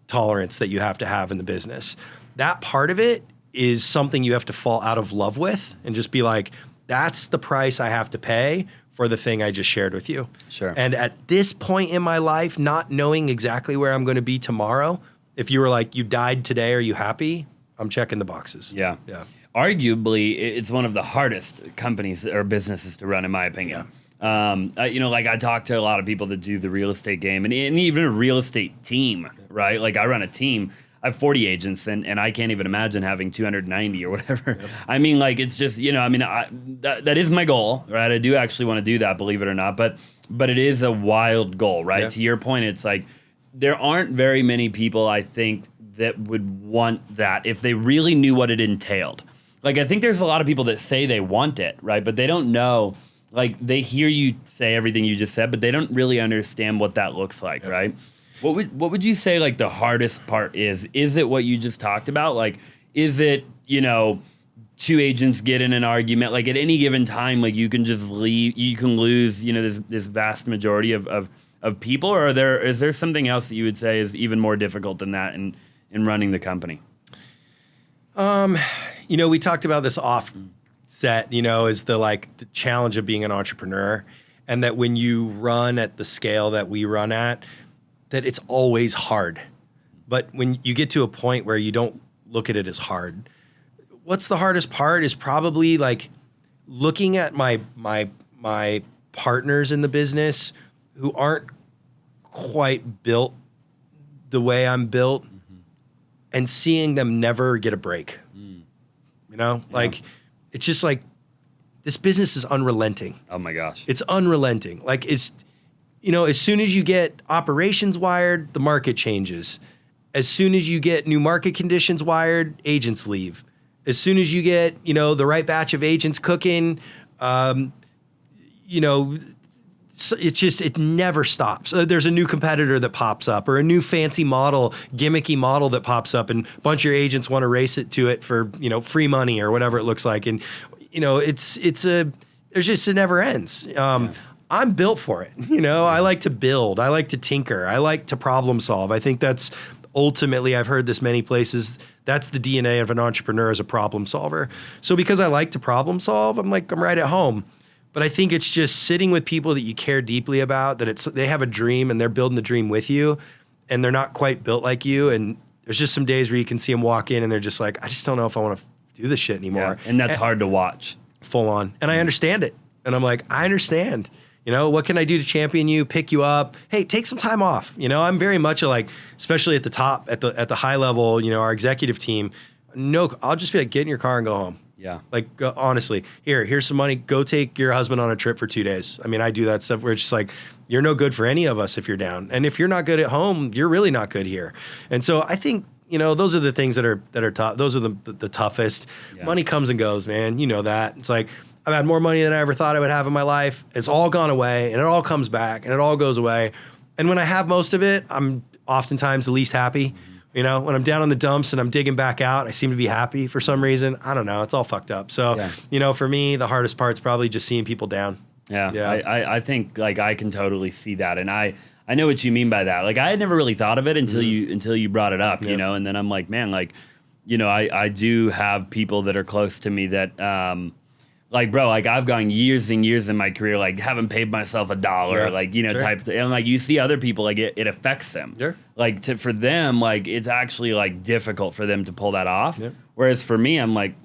tolerance that you have to have in the business. That part of it is something you have to fall out of love with and just be like, that's the price I have to pay for the thing I just shared with you. Sure. And at this point in my life, not knowing exactly where I'm going to be tomorrow, if you were like, you died today, are you happy? I'm checking the boxes. Yeah. Yeah. Arguably, it's one of the hardest companies or businesses to run, in my opinion. I talk to a lot of people that do the real estate game and even a real estate team, right? Like I run a team. I have 40 agents and I can't even imagine having 290 or whatever. Yep. I mean, like, it's just, that is my goal, right? I do actually want to do that, believe it or not, but it is a wild goal, right? Yeah. To your point, it's like, there aren't very many people, I think, that would want that if they really knew what it entailed. Like, I think there's a lot of people that say they want it, right? But they don't know, like, they hear you say everything you just said, but they don't really understand what that looks like, yep. Right? What would you say, like, the hardest part is? Is it what you just talked about? Like, is it, two agents get in an argument? Like, at any given time, like, you can just leave, you can lose, this vast majority of people? Or is there something else that you would say is even more difficult than that in running the company? We talked about this offset, is the challenge of being an entrepreneur, and that when you run at the scale that we run at, that it's always hard. But when you get to a point where you don't look at it as hard, what's the hardest part is probably like looking at my partners in the business who aren't quite built the way I'm built, and seeing them never get a break. Like, it's just like, this business is unrelenting. Oh my gosh. It's unrelenting. Like, as soon as you get operations wired, the market changes. As soon as you get new market conditions wired, agents leave. As soon as you get, the right batch of agents cooking, it never stops. There's a new competitor that pops up, or a new fancy model, gimmicky model that pops up, and a bunch of your agents want to race it to it for, free money or whatever it looks like. And, it never ends. I'm built for it. I like to build. I like to tinker. I like to problem solve. I think that's ultimately, I've heard this many places, that's the DNA of an entrepreneur, as a problem solver. So because I like to problem solve, I'm right at home. But I think it's just sitting with people that you care deeply about, that they have a dream and they're building the dream with you, and they're not quite built like you. And there's just some days where you can see them walk in and they're just like, I just don't know if I want to do this shit anymore. Yeah, and that's hard to watch. Full on. And I understand it. And I'm like, I understand. What can I do to champion you, pick you up? Hey, take some time off. I'm very much especially at the top, at the high level, our executive team. No, I'll just be like, get in your car and go home. Yeah. Honestly, here's some money. Go take your husband on a trip for 2 days. I mean, I do that stuff where it's just like, you're no good for any of us if you're down. And if you're not good at home, you're really not good here. And so I think, those are the things that are tough. Those are the toughest. Yeah. Money comes and goes, man. That. It's like, I've had more money than I ever thought I would have in my life. It's all gone away, and it all comes back, and it all goes away. And when I have most of it, I'm oftentimes the least happy. When I'm down in the dumps and I'm digging back out, I seem to be happy for some reason. I don't know. It's all fucked up. So, for me, the hardest part's probably just seeing people down. Yeah. I think I can totally see that. And I know what you mean by that. I had never really thought of it until you brought it up, and then I'm like, man, I do have people that are close to me that, bro, I've gone years and years in my career, haven't paid myself $1, sure. Type, and you see other people, it affects them. Sure. For them, it's actually difficult for them to pull that off. Yep. Whereas for me, I'm like,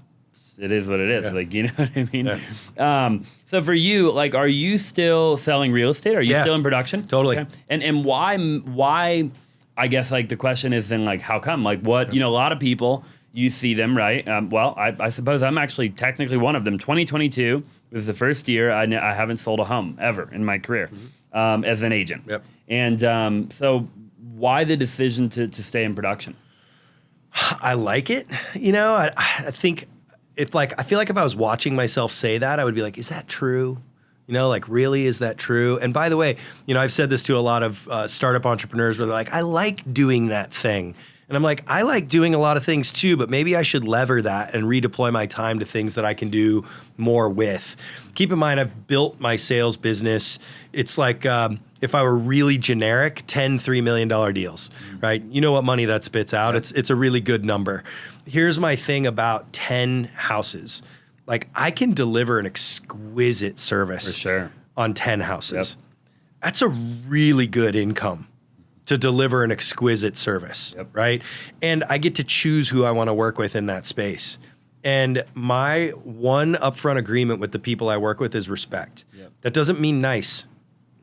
it is what it is. Yeah. You know what I mean? Yeah. So for you, are you still selling real estate? Are you still in production? Totally. Okay. And why, I guess, the question is then, how come? What, a lot of people, you see them, right? I suppose I'm actually technically one of them. 2022 was the first year I haven't sold a home ever in my career as an agent. Yep. And so why the decision to stay in production? I like it. I think I feel like if I was watching myself say that, I would be like, is that true? You know, like, really, is that true? And by the way, you know, I've said this to a lot of startup entrepreneurs where they're like, I like doing that thing. And I'm like, I like doing a lot of things too, but maybe I should lever that and redeploy my time to things that I can do more with. Keep in mind, I've built my sales business. It's like, if I were really generic, 10 $3 million deals, right? You know what money that spits out. It's a really good number. Here's my thing about 10 houses. Like, I can deliver an exquisite service For sure. on 10 houses. Yep. That's a really good income to deliver an exquisite service, right? And I get to choose who I want to work with in that space. And my one upfront agreement with the people I work with is respect. That doesn't mean nice,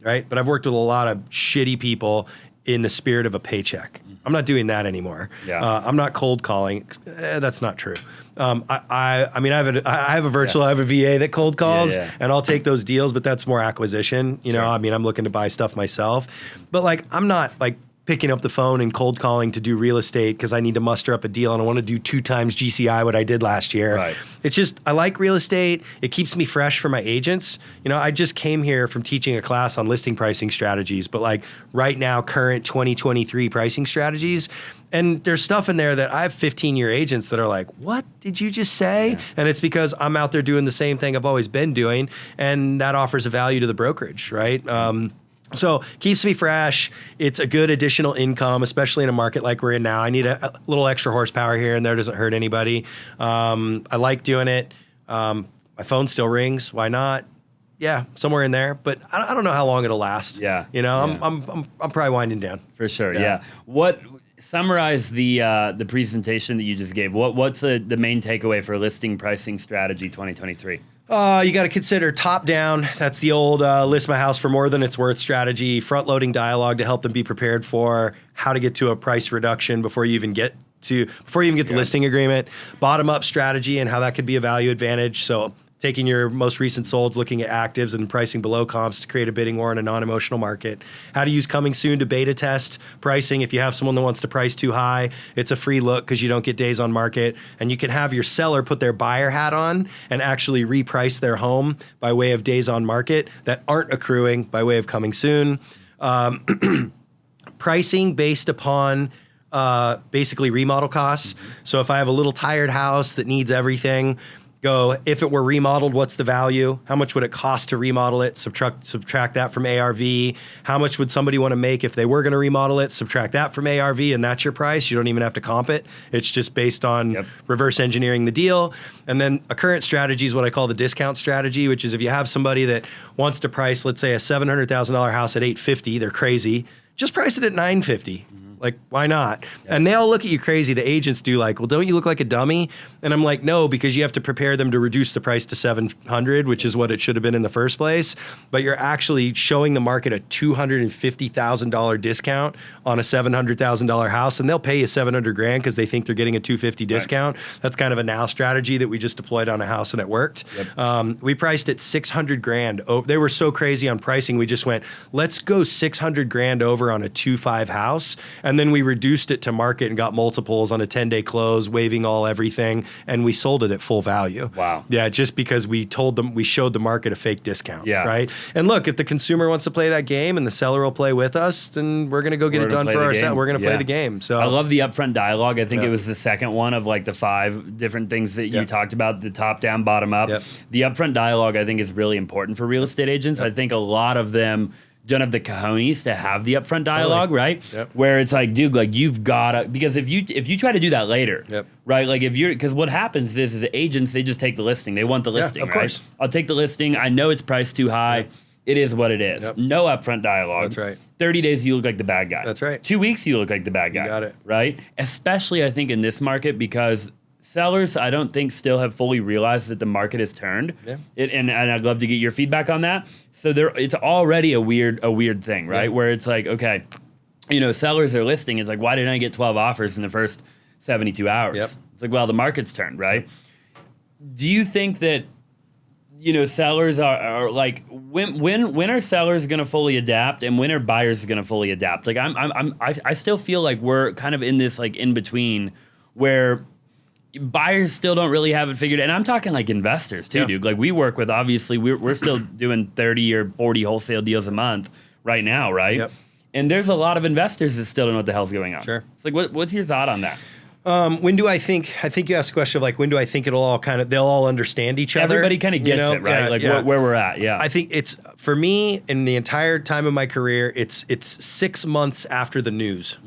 right? But I've worked with a lot of shitty people in the spirit of a paycheck. I'm not doing that anymore. I'm not cold calling. That's not true. I mean, I have a virtual, I have a VA that cold calls, and I'll take those deals, but that's more acquisition. You know, I mean, I'm looking to buy stuff myself, but like, I'm not like picking up the phone and cold calling to do real estate because I need to muster up a deal and I want to do 2 times GCI what I did last year. Right. It's just, I like real estate. It keeps me fresh for my agents. You know, I just came here from teaching a class on listing pricing strategies, but like right now, current 2023 pricing strategies. And there's stuff in there that I have 15-year agents that are like, what did you just say? And it's because I'm out there doing the same thing I've always been doing. And that offers a value to the brokerage, right? So keeps me fresh. It's a good additional income, especially in a market like we're in now. I need a little extra horsepower here and there. Doesn't hurt anybody. I like doing it. My phone still rings. Why not? Yeah, somewhere in there. But I don't know how long it'll last. Yeah. You know, I'm probably winding down. For sure. Yeah. What summarize the presentation that you just gave? What's the main takeaway for listing pricing strategy 2023? You got to consider top down. That's the old list my house for more than it's worth strategy. Front loading dialogue to help them be prepared for how to get to a price reduction before you even get the listing agreement. Bottom up strategy and how that could be a value advantage. So taking your most recent solds, looking at actives and pricing below comps to create a bidding war in a non-emotional market. How to use coming soon to beta test pricing. If you have someone that wants to price too high, it's a free look because you don't get days on market. And you can have your seller put their buyer hat on and actually reprice their home by way of days on market that aren't accruing by way of coming soon. Pricing based upon basically remodel costs. So if I have a little tired house that needs everything, go, if it were remodeled, what's the value? How much would it cost to remodel it? Subtract that from ARV. How much would somebody want to make if they were going to remodel it? Subtract that from ARV, and that's your price. You don't even have to comp it. It's just based on reverse engineering the deal. And then a current strategy is what I call the discount strategy, which is if you have somebody that wants to price, let's say, a $700,000 house at $850,000, they're crazy. Just price it at $950,000. Like, why not? And they all look at you crazy. The agents do, like, well, don't you look like a dummy? And I'm like, no, because you have to prepare them to reduce the price to $700,000, which is what it should have been in the first place. But you're actually showing the market a $250,000 discount on a $700,000 house, and they'll pay you $700,000 because they think they're getting a $250,000 discount. That's kind of a now strategy that we just deployed on a house, and it worked. We priced it $600,000. Oh, they were so crazy on pricing. We just went, let's go $600,000 over on a 2.5 house. And then we reduced it to market and got multiples on a 10-day close, waiving everything, and we sold it at full value. Wow. Yeah, just because we showed the market a fake discount. Yeah. Right? And look, if the consumer wants to play that game and the seller will play with us, then we're going to go get it done for ourselves. We're going to play the game. So I love the upfront dialogue. I think it was the second one of like the 5 different things that you talked about, the top down, bottom up. The upfront dialogue, I think, is really important for real estate agents. I think a lot of them don't have the cojones to have the upfront dialogue, right? Where it's like, dude, like you've gotta, because if you try to do that later, right? Like because what happens is agents, they just take the listing. They want the listing, of right? course. I'll take the listing. I know it's priced too high. It is what it is. No upfront dialogue. That's right. 30 days, you look like the bad guy. That's right. 2 weeks, you look like the bad guy. You got it. Right? Especially, I think, in this market because sellers, I don't think, still have fully realized that the market has turned. And I'd love to get your feedback on that. So it's already a weird thing, right? Where it's like, okay, sellers are listing. It's like, why didn't I get 12 offers in the first 72 hours? It's like, well, the market's turned, right? Do you think that, sellers are like, when are sellers going to fully adapt and when are buyers going to fully adapt? Like I still feel like we're kind of in this like in between where buyers still don't really have it figured. And I'm talking like investors too, Yeah. dude. Like we work with, obviously, we're still doing 30 or 40 wholesale deals a month right now, right? Yep. And there's a lot of investors that still don't know what the hell's going on. Sure. It's like, what's your thought on that? When do I think you asked the question of like, when do I think they'll all understand each other? Everybody kind of gets it, right? Yeah, like yeah. where we're at. Yeah. I think it's, for me, in the entire time of my career, it's 6 months after the news.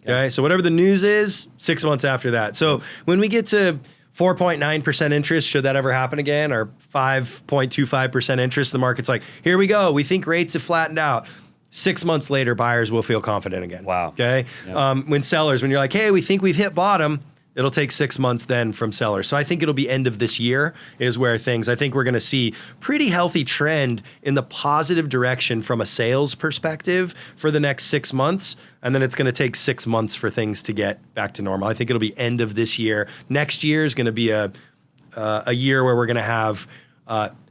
Okay. So whatever the news is, 6 months after that. So when we get to 4.9% interest, should that ever happen again, or 5.25% interest, the market's like, here we go. We think rates have flattened out. 6 months later, buyers will feel confident again. Wow. Okay. Yeah. When you're like, hey, we think we've hit bottom, it'll take 6 months then from sellers. So I think it'll be end of this year is where I think we're going to see pretty healthy trend in the positive direction from a sales perspective for the next 6 months. And then it's going to take 6 months for things to get back to normal. I think it'll be end of this year. Next year is going to be a year where we're going to have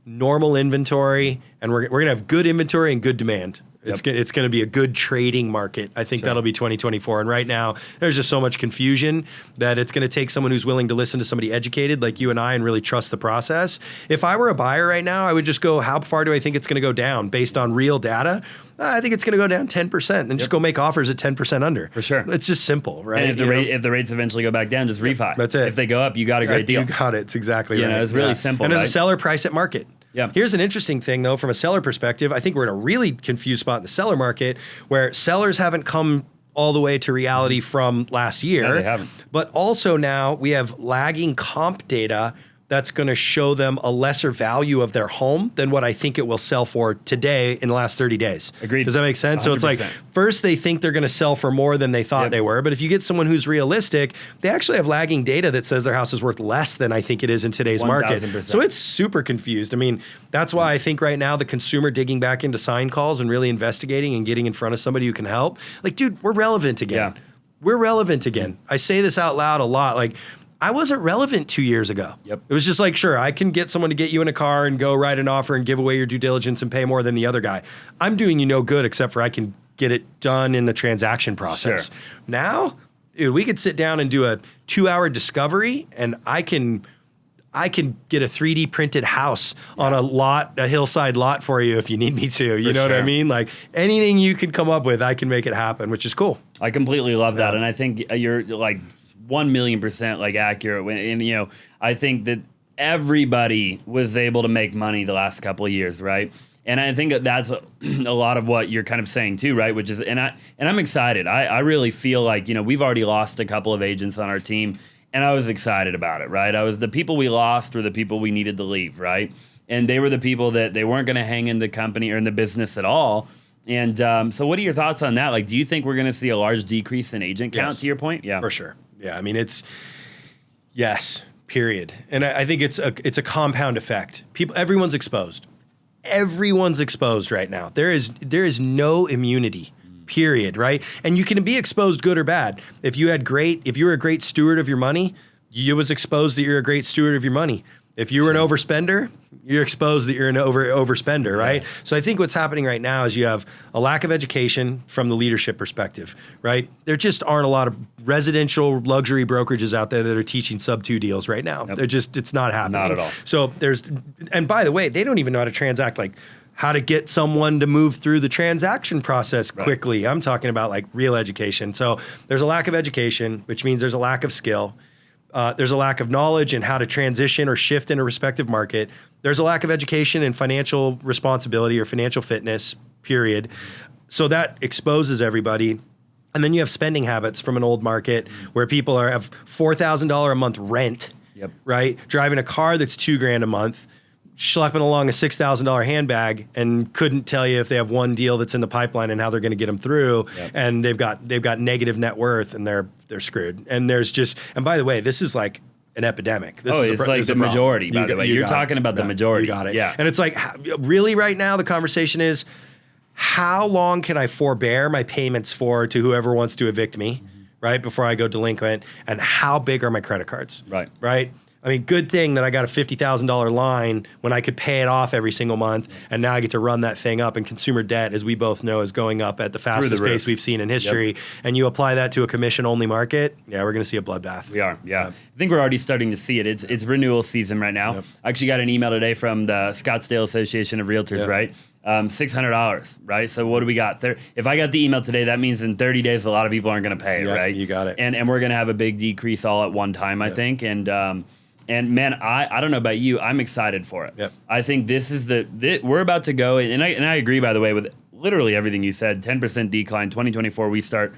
normal inventory, and we're going to have good inventory and good demand. It's going to be a good trading market. I think that'll be 2024. And right now, there's just so much confusion that it's going to take someone who's willing to listen to somebody educated like you and I and really trust the process. If I were a buyer right now, I would just go, how far do I think it's going to go down based on real data? I think it's going to go down 10%, and just go make offers at 10% under. For sure. It's just simple, right? And if the rates eventually go back down, just refi. That's it. If they go up, you got a great deal. You got it. It's exactly You right. know, it's really simple, And as right? a seller, price at market. Yeah. Here's an interesting thing, though, from a seller perspective. I think we're in a really confused spot in the seller market where sellers haven't come all the way to reality from last year. No, they haven't. But also now we have lagging comp data that's going to show them a lesser value of their home than what I think it will sell for today in the last 30 days. Agreed. Does that make sense? So it's like, 100%. first they think they're going to sell for more than they thought they were. But if you get someone who's realistic, they actually have lagging data that says their house is worth less than I think it is in today's market. 1000%. So it's super confused. I mean, that's why I think right now the consumer digging back into sign calls and really investigating and getting in front of somebody who can help. Like, dude, we're relevant again. Yeah. We're relevant again. I say this out loud a lot. Like, I wasn't relevant 2 years ago. Yep. It was just like, sure, I can get someone to get you in a car and go write an offer and give away your due diligence and pay more than the other guy. I'm doing you no good except for I can get it done in the transaction process. Sure. Now, dude, we could sit down and do a 2-hour discovery, and I can get a 3D printed house on a hillside lot for you if you need me to. You know what I sure. mean? Like, anything you can come up with, I can make it happen, which is cool. I completely love that, and I think you're like 1,000,000% like accurate. And you know, I think that everybody was able to make money the last couple of years, right? And I think that's a lot of what you're kind of saying too, right? Which is, and I'm excited. I really feel like, you know, we've already lost a couple of agents on our team, and I was excited about it, right? The people we lost were the people we needed to leave, right? And they were the people that they weren't going to hang in the company or in the business at all. And so what are your thoughts on that? Like, do you think we're going to see a large decrease in agent count, Yes. to your point? Yeah. For sure. Yeah, I mean, yes, period. And I think it's a compound effect. Everyone's exposed. Everyone's exposed right now. There is no immunity, period, right? And you can be exposed good or bad. If you were a great steward of your money, you was exposed that you're a great steward of your money. If you were an overspender, you're exposed that you're an overspender, right? Yeah. So I think what's happening right now is you have a lack of education from the leadership perspective, right? There just aren't a lot of residential luxury brokerages out there that are teaching sub-2 deals right now. Yep. It's not happening. Not at all. So and by the way, they don't even know how to transact, like how to get someone to move through the transaction process quickly. I'm talking about like real education. So there's a lack of education, which means there's a lack of skill. There's a lack of knowledge in how to transition or shift in a respective market. There's a lack of education in financial responsibility or financial fitness, period. So that exposes everybody. And then you have spending habits from an old market where people have $4,000 a month rent, right? Driving a car that's $2,000 a month, schlepping along a $6,000 handbag, and couldn't tell you if they have one deal that's in the pipeline and how they're going to get them through. And they've got negative net worth, and they're screwed. And and by the way, this is like an epidemic. It's like the majority, by the way. You're talking about the majority. You got it. Yeah. And it's like, really right now, the conversation is, how long can I forbear my payments to whoever wants to evict me, right, before I go delinquent? And how big are my credit cards? Right. Right? I mean, good thing that I got a $50,000 line when I could pay it off every single month, and now I get to run that thing up. And consumer debt, as we both know, is going up at the fastest pace we've seen in history. Yep. And you apply that to a commission-only market, yeah, we're going to see a bloodbath. We are, yeah. I think we're already starting to see it. It's renewal season right now. Yep. I actually got an email today from the Scottsdale Association of Realtors, yep. Right? $600, right? So what do we got there? If I got the email today, that means in 30 days, a lot of people aren't going to pay it, right? You got it. And we're going to have a big decrease all at one time, I think. And man, I don't know about you, I'm excited for it. Yep. I think this is we're about to go, and I agree, by the way, with literally everything you said. 10% decline, 2024, we start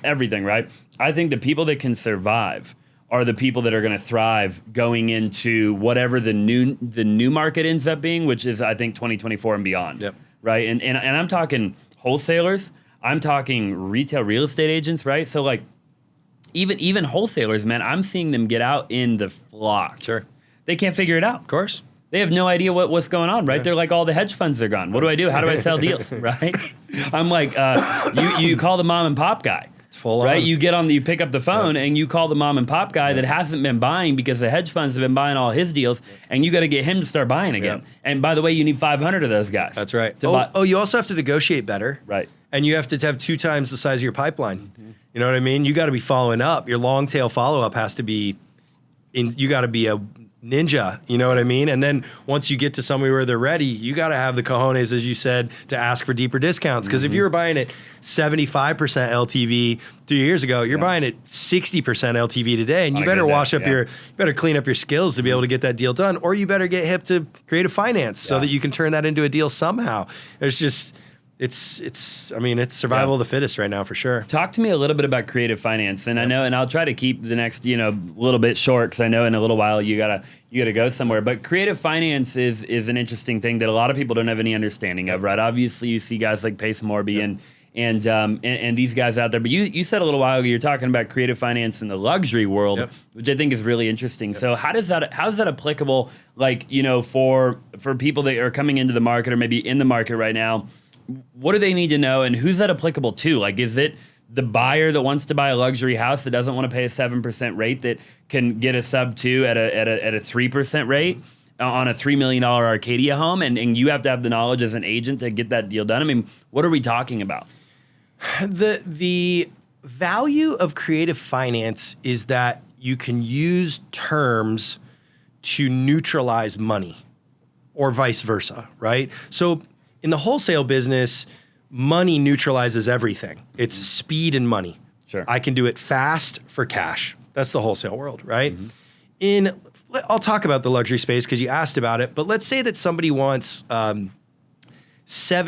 everything, right? I think the people that can survive are the people that are going to thrive going into whatever the new market ends up being, which is, I think, 2024 and beyond. Yep. Right? And I'm talking wholesalers, I'm talking retail real estate agents, right? So like, even wholesalers, man, I'm seeing them get out in the flock. Sure. They can't figure it out. Of course. They have no idea what's going on, right? Yeah. They're like, all the hedge funds are gone. What do I do? How do I sell deals, right? I'm like, you call the mom and pop guy. It's full on. Right? You pick up the phone and you call the mom and pop guy that hasn't been buying because the hedge funds have been buying all his deals, and you got to get him to start buying again. Yeah. And by the way, you need 500 of those guys. That's right. You also have to negotiate better. Right. And you have to have 2 times the size of your pipeline. Mm-hmm. You know what I mean? You got to be following up. Your long tail follow up has to be you got to be a ninja, you know what I mean? And then once you get to somewhere where they're ready, you got to have the cojones, as you said, to ask for deeper discounts. Because if you were buying at 75% LTV 3 years ago, you're buying at 60% LTV today, and you better you better clean up your skills to be able to get that deal done, or you better get hip to creative finance so that you can turn that into a deal somehow. There's just... It's survival of the fittest right now for sure. Talk to me a little bit about creative finance, and I know, and I'll try to keep the next little bit short, because I know in a little while you gotta go somewhere. But creative finance is an interesting thing that a lot of people don't have any understanding of, right? Obviously, you see guys like Pace Morby and these guys out there. But you said a little while ago you're talking about creative finance in the luxury world, which I think is really interesting. So how's that applicable? Like for people that are coming into the market or maybe in the market right now. What do they need to know, and who's that applicable to? Like, is it the buyer that wants to buy a luxury house that doesn't want to pay a 7% rate that can get a sub 2 at a 3% rate on a $3 million Arcadia home, and you have to have the knowledge as an agent to get that deal done? I mean, what are we talking about? The value of creative finance is that you can use terms to neutralize money, or vice versa, right? So in the wholesale business, money neutralizes everything. It's speed and money. Sure. I can do it fast for cash. That's the wholesale world, right? Mm-hmm. I'll talk about the luxury space because you asked about it, but let's say that somebody wants $7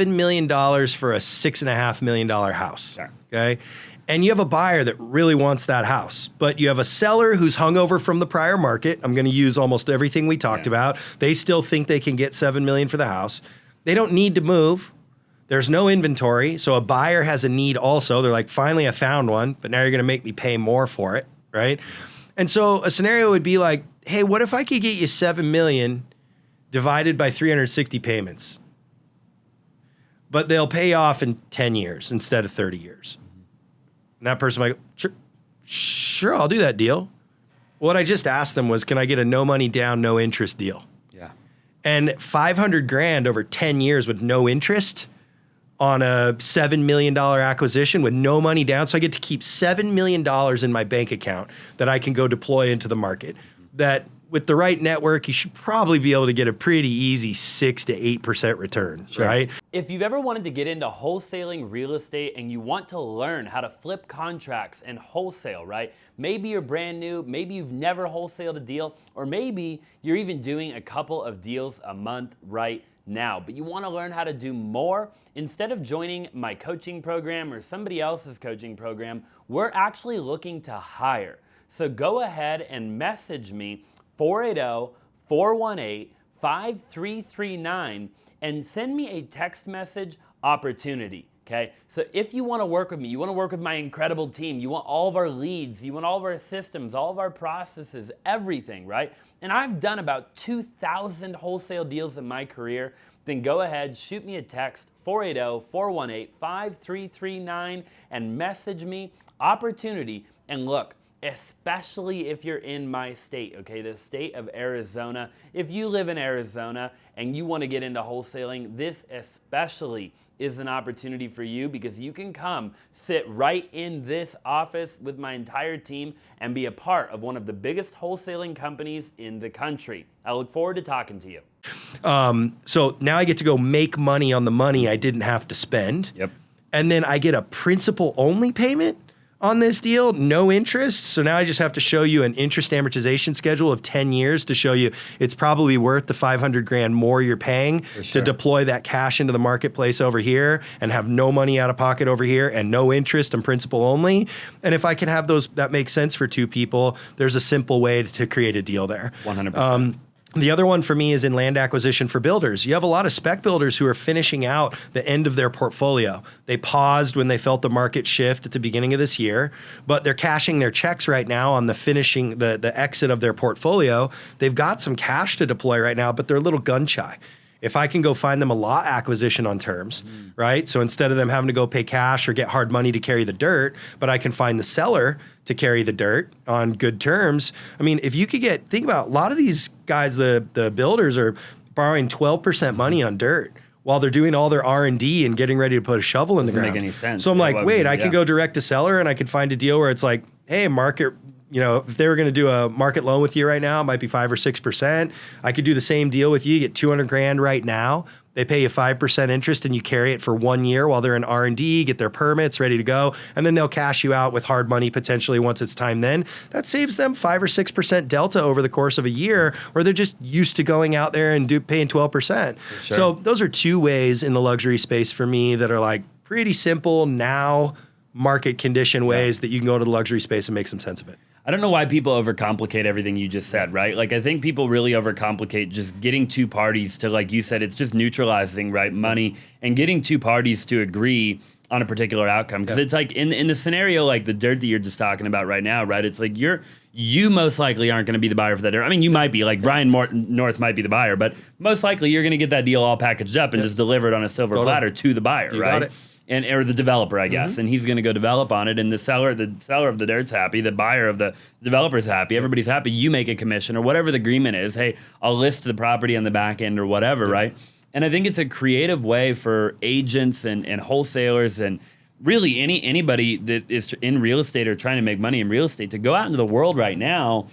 million for a $6.5 million house, sure. Okay? And you have a buyer that really wants that house, but you have a seller who's hungover from the prior market. I'm going to use almost everything we talked about. They still think they can get $7 million for the house. They don't need to move. There's no inventory. So a buyer has a need also. They're like, finally, I found one, but now you're going to make me pay more for it, right? And so a scenario would be like, hey, what if I could get you $7 million divided by 360 payments? But they'll pay off in 10 years instead of 30 years. And that person might go, sure, I'll do that deal. What I just asked them was, can I get a no money down, no interest deal? Yeah. And $500,000 over 10 years with no interest on a $7 million acquisition with no money down. So I get to keep $7 million in my bank account that I can go deploy into the market. That with the right network, you should probably be able to get a pretty easy 6 to 8% return, sure. Right? If you've ever wanted to get into wholesaling real estate and you want to learn how to flip contracts and wholesale, right? Maybe you're brand new, maybe you've never wholesaled a deal, or maybe you're even doing a couple of deals a month right now, but you want to learn how to do more. Instead of joining my coaching program or somebody else's coaching program, we're actually looking to hire. So go ahead and message me 480-418-5339 and send me a text message opportunity, okay? So if you want to work with me, you want to work with my incredible team, you want all of our leads, you want all of our systems, all of our processes, everything, right? And I've done about 2,000 wholesale deals in my career, then go ahead, shoot me a text, 480-418-5339, and message me opportunity. And look, especially if you're in my state, okay, the state of Arizona. If you live in Arizona and you want to get into wholesaling, this especially is an opportunity for you because you can come sit right in this office with my entire team and be a part of one of the biggest wholesaling companies in the country. I look forward to talking to you. So now I get to go make money on the money I didn't have to spend. Yep. And then I get a principal only payment on this deal, no interest. So now I just have to show you an interest amortization schedule of 10 years to show you it's probably worth the 500 grand more you're paying to deploy that cash into the marketplace over here and have no money out of pocket over here and no interest and principal only. And if I can have those, that makes sense for two people, there's a simple way to create a deal there. 100%. The other one for me is in land acquisition for builders. You have a lot of spec builders who are finishing out the end of their portfolio. They paused when they felt the market shift at the beginning of this year, but they're cashing their checks right now on the finishing, the exit of their portfolio. They've got some cash to deploy right now, but they're a little gun shy. If I can go find them a lot acquisition on terms, right? So instead of them having to go pay cash or get hard money to carry the dirt, but I can find the seller to carry the dirt on good terms. I mean, if you could think about a lot of these guys, the builders are borrowing 12% money on dirt while they're doing all their R&D and getting ready to put a shovel in the ground. Doesn't make any sense. So I'm like, wait, I can go direct to seller and I can find a deal where it's like, hey, market, you know, if they were going to do a market loan with you right now, it might be 5 or 6%. I could do the same deal with you. You get 200 grand right now. They pay you 5% interest and you carry it for 1 year while they're in R&D, get their permits ready to go. And then they'll cash you out with hard money potentially once it's time then. That saves them 5 or 6% delta over the course of a year where they're just used to going out there and paying 12%. Sure. So those are two ways in the luxury space for me that are like pretty simple now market condition ways that you can go to the luxury space and make some sense of it. I don't know why people overcomplicate everything you just said, right? Like, I think people really overcomplicate just getting two parties to, like you said, it's just neutralizing, right, money and getting two parties to agree on a particular outcome. Because it's like in the scenario, like the dirt that you're just talking about right now, right? It's like you most likely aren't going to be the buyer for that dirt. I mean, you might be, like Brian North might be the buyer, but most likely you're going to get that deal all packaged up and just delivered on a silver platter to the buyer, You right? got it. Or the developer, I guess, and he's going to go develop on it. And the seller of the dirt's happy, the buyer of the developer's happy, everybody's happy. You make a commission or whatever the agreement is. Hey, I'll list the property on the back end or whatever, right? And I think it's a creative way for agents and wholesalers and really anybody that is in real estate or trying to make money in real estate to go out into the world right now.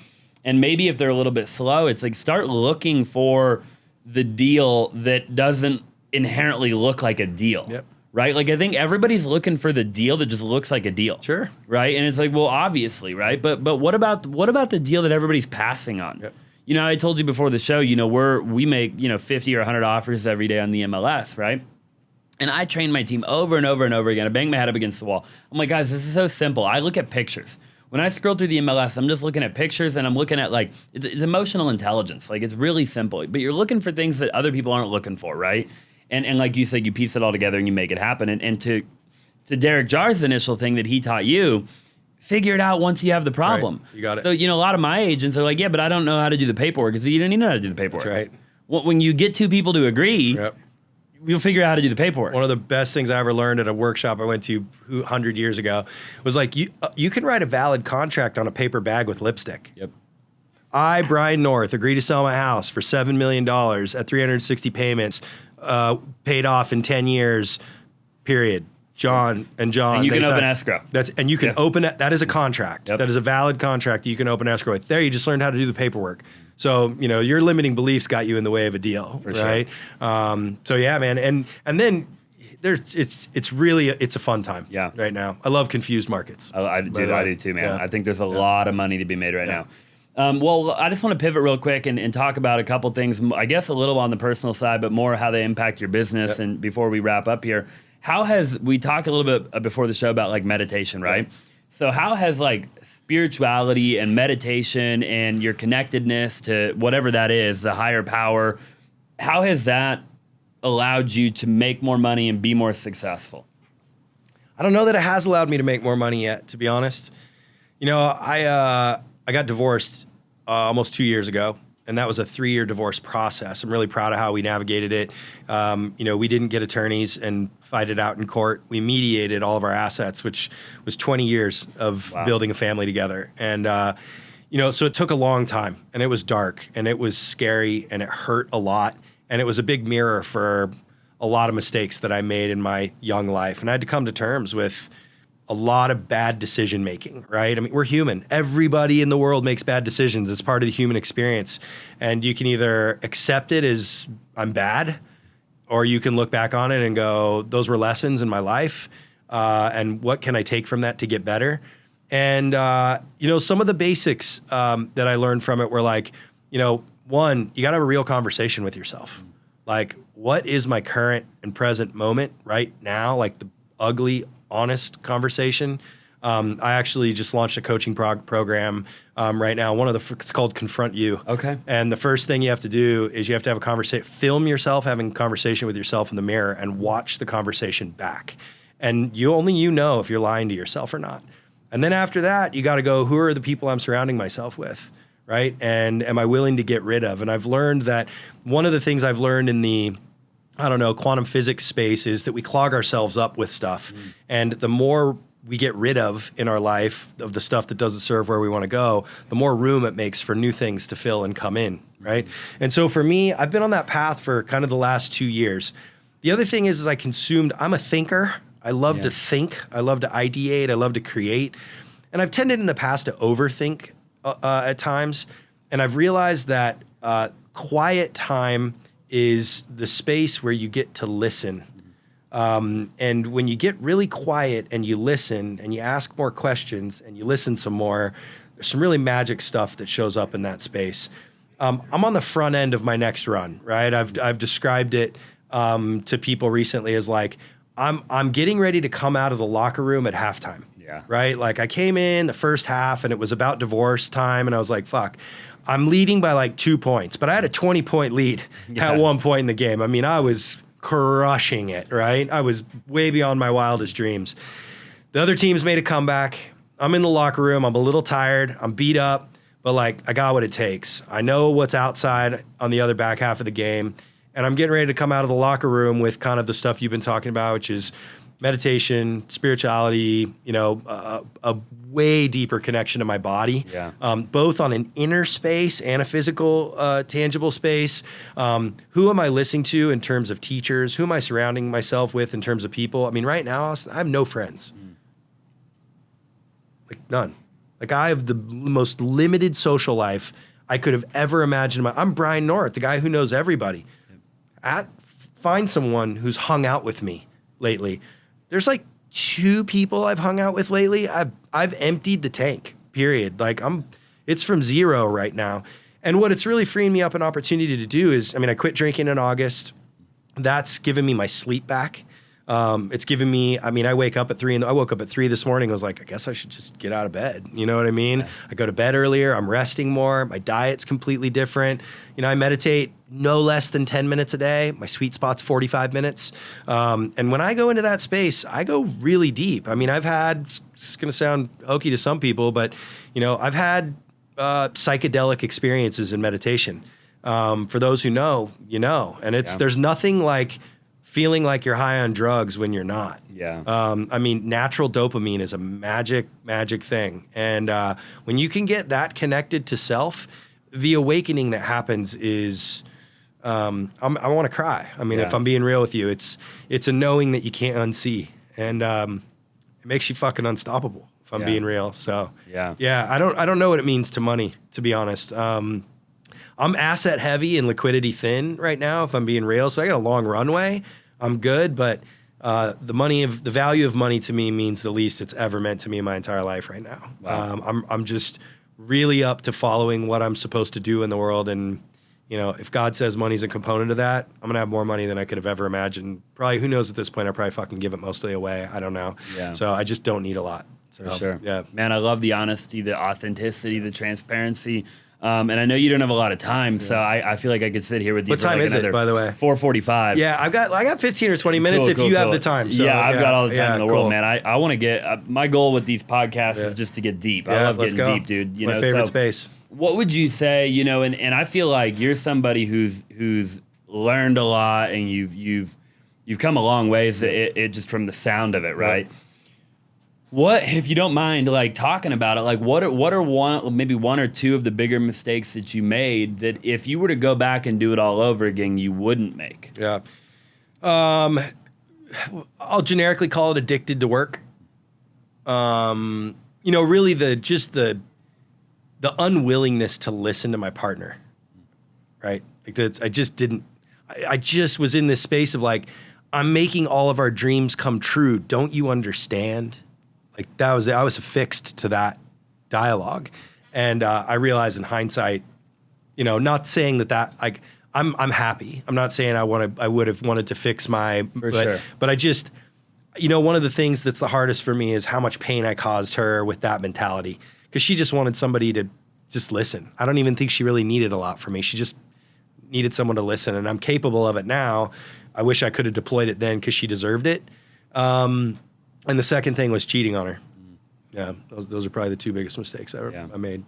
And maybe if they're a little bit slow, it's like start looking for the deal that doesn't inherently look like a deal. Yep. Right? Like, I think everybody's looking for the deal that just looks like a deal. Sure. Right? And it's like, well, obviously, right? But what about the deal that everybody's passing on? Yep. You know, I told you before the show, you know, we make, 50 or 100 offers every day on the MLS, right? And I train my team over and over and over again. I bang my head up against the wall. I'm like, guys, this is so simple. I look at pictures. When I scroll through the MLS, I'm just looking at pictures and I'm looking at like, it's emotional intelligence. Like, it's really simple. But you're looking for things that other people aren't looking for, right? And like you said, you piece it all together and you make it happen. And to Derek Jar's initial thing that he taught you, figure it out once you have the problem. Right. You got it. So, a lot of my agents are like, yeah, but I don't know how to do the paperwork. Because you don't even know how to do the paperwork. That's right. When you get two people to agree, Yep. you'll figure out how to do the paperwork. One of the best things I ever learned at a workshop I went to 100 years ago was like, you can write a valid contract on a paper bag with lipstick. Yep. I, Brian North, agree to sell my house for $7 million at 360 payments, paid off in 10 years, period. John. And you can open escrow. And you can open it. That is a contract. Yep. That is a valid contract. You can open escrow with. There, you just learned how to do the paperwork. So, your limiting beliefs got you in the way of a deal, For right? So yeah, man. And then it's really a fun time right now. I love confused markets. I do too, man. Yeah. I think there's a lot of money to be made right now. Well, I just want to pivot real quick and talk about a couple things, I guess a little on the personal side, but more how they impact your business. Yep. And before we wrap up here, we talked a little bit before the show about like meditation, right? Yep. So how has like spirituality and meditation and your connectedness to whatever that is, the higher power, how has that allowed you to make more money and be more successful? I don't know that it has allowed me to make more money yet, to be honest. I got divorced almost 2 years ago. and that was a 3-year divorce process. I'm really proud of how we navigated it. We didn't get attorneys and fight it out in court. We mediated all of our assets, which was 20 years of building a family together. And, so it took a long time, and it was dark, and it was scary, and it hurt a lot. And it was a big mirror for a lot of mistakes that I made in my young life. And I had to come to terms with a lot of bad decision making, right? I mean, we're human. Everybody in the world makes bad decisions. It's part of the human experience. And you can either accept it as I'm bad, or you can look back on it and go, those were lessons in my life. And what can I take from that to get better? And, some of the basics that I learned from it were like, one, you got to have a real conversation with yourself. Like, what is my current and present moment right now? Like the ugly, honest conversation. I actually just launched a coaching program right now. It's called Confront You. Okay. And the first thing you have to do is you have to have a conversation, film yourself having a conversation with yourself in the mirror and watch the conversation back. And you know if you're lying to yourself or not. And then after that, you got to go, who are the people I'm surrounding myself with? Right? And am I willing to get rid of? And I've learned that one of the things I've learned in the, quantum physics space is that we clog ourselves up with stuff. And the more we get rid of in our life of the stuff that doesn't serve where we want to go, the more room it makes for new things to fill and come in, right? And so for me, I've been on that path for kind of the last 2 years. The other thing is I'm a thinker. I love to think. I love to ideate. I love to create. And I've tended in the past to overthink at times. And I've realized that quiet time is the space where you get to listen. And when you get really quiet and you listen and you ask more questions and you listen some more, there's some really magic stuff that shows up in that space. I'm on the front end of my next run, right? I've described it to people recently as like, I'm getting ready to come out of the locker room at halftime. Yeah. Right? Like I came in the first half and it was about divorce time and I was like, fuck, I'm leading by like 2 points, but I had a 20-point lead at one point in the game. I mean, I was crushing it, right? I was way beyond my wildest dreams. The other teams made a comeback. I'm in the locker room. I'm a little tired. I'm beat up, but like I got what it takes. I know what's outside on the other back half of the game. And I'm getting ready to come out of the locker room with kind of the stuff you've been talking about, which is meditation, spirituality, a way deeper connection to my body, both on an inner space and a physical, tangible space. Who am I listening to in terms of teachers? Who am I surrounding myself with in terms of people? I mean, right now, Austin, I have no friends. Like none. Like I have the most limited social life I could have ever imagined. I'm Brian North, the guy who knows everybody. Find someone who's hung out with me lately. There's like 2 people I've hung out with lately. I've emptied the tank, period. Like it's from 0 right now. And what it's really freeing me up an opportunity to do is, I quit drinking in August. That's given me my sleep back. It's given me, I woke up at 3 this morning. I was like, I guess I should just get out of bed. You know what I mean? Yeah. I go to bed earlier. I'm resting more. My diet's completely different. I meditate no less than 10 minutes a day. My sweet spot's 45 minutes. And when I go into that space, I go really deep. I've had, it's going to sound hokey to some people, but, I've had psychedelic experiences in meditation. For those who know, and there's nothing like feeling like you're high on drugs when you're not. Yeah. Natural dopamine is a magic thing. And when you can get that connected to self, the awakening that happens is, I want to cry. If I'm being real with you, it's a knowing that you can't unsee. And it makes you fucking unstoppable, if I'm being real. So, yeah, I don't know what it means to money, to be honest. I'm asset heavy and liquidity thin right now, if I'm being real. So I got a long runway. I'm good, but the value of money to me means the least it's ever meant to me in my entire life right now. Wow. I'm just really up to following what I'm supposed to do in the world, and if God says money's a component of that, I'm gonna have more money than I could have ever imagined. Probably, who knows at this point? I probably fucking give it mostly away. I don't know. Yeah. So I just don't need a lot. So, for sure. Yeah. Man, I love the honesty, the authenticity, the transparency. And I know you don't have a lot of time, so I feel like I could sit here with you. What time is it, by the way? 4:45. Yeah, I got 15 or 20 minutes if you have the time. So, yeah, I've got all the time in the world, man. I want to get my goal with these podcasts is just to get deep. I love getting deep, dude. My favorite space. what would you say, and I feel like you're somebody who's learned a lot, and you've come a long ways, it just from the sound of it, right? Yeah. What, if you don't mind, like talking about it, like what are maybe one or two of the bigger mistakes that you made that if you were to go back and do it all over again, you wouldn't make? Yeah. I'll generically call it addicted to work. Really the unwillingness to listen to my partner, right? Like I just was in this space of like, I'm making all of our dreams come true. Don't you understand? Like I was affixed to that dialogue. And I realized in hindsight, not saying that like I'm happy. I'm not saying I would have wanted to fix sure. But I just, one of the things that's the hardest for me is how much pain I caused her with that mentality. Because she just wanted somebody to just listen. I don't even think she really needed a lot from me. She just needed someone to listen, and I'm capable of it now. I wish I could have deployed it then because she deserved it. And the second thing was cheating on her. Yeah, those are probably the two biggest mistakes I made.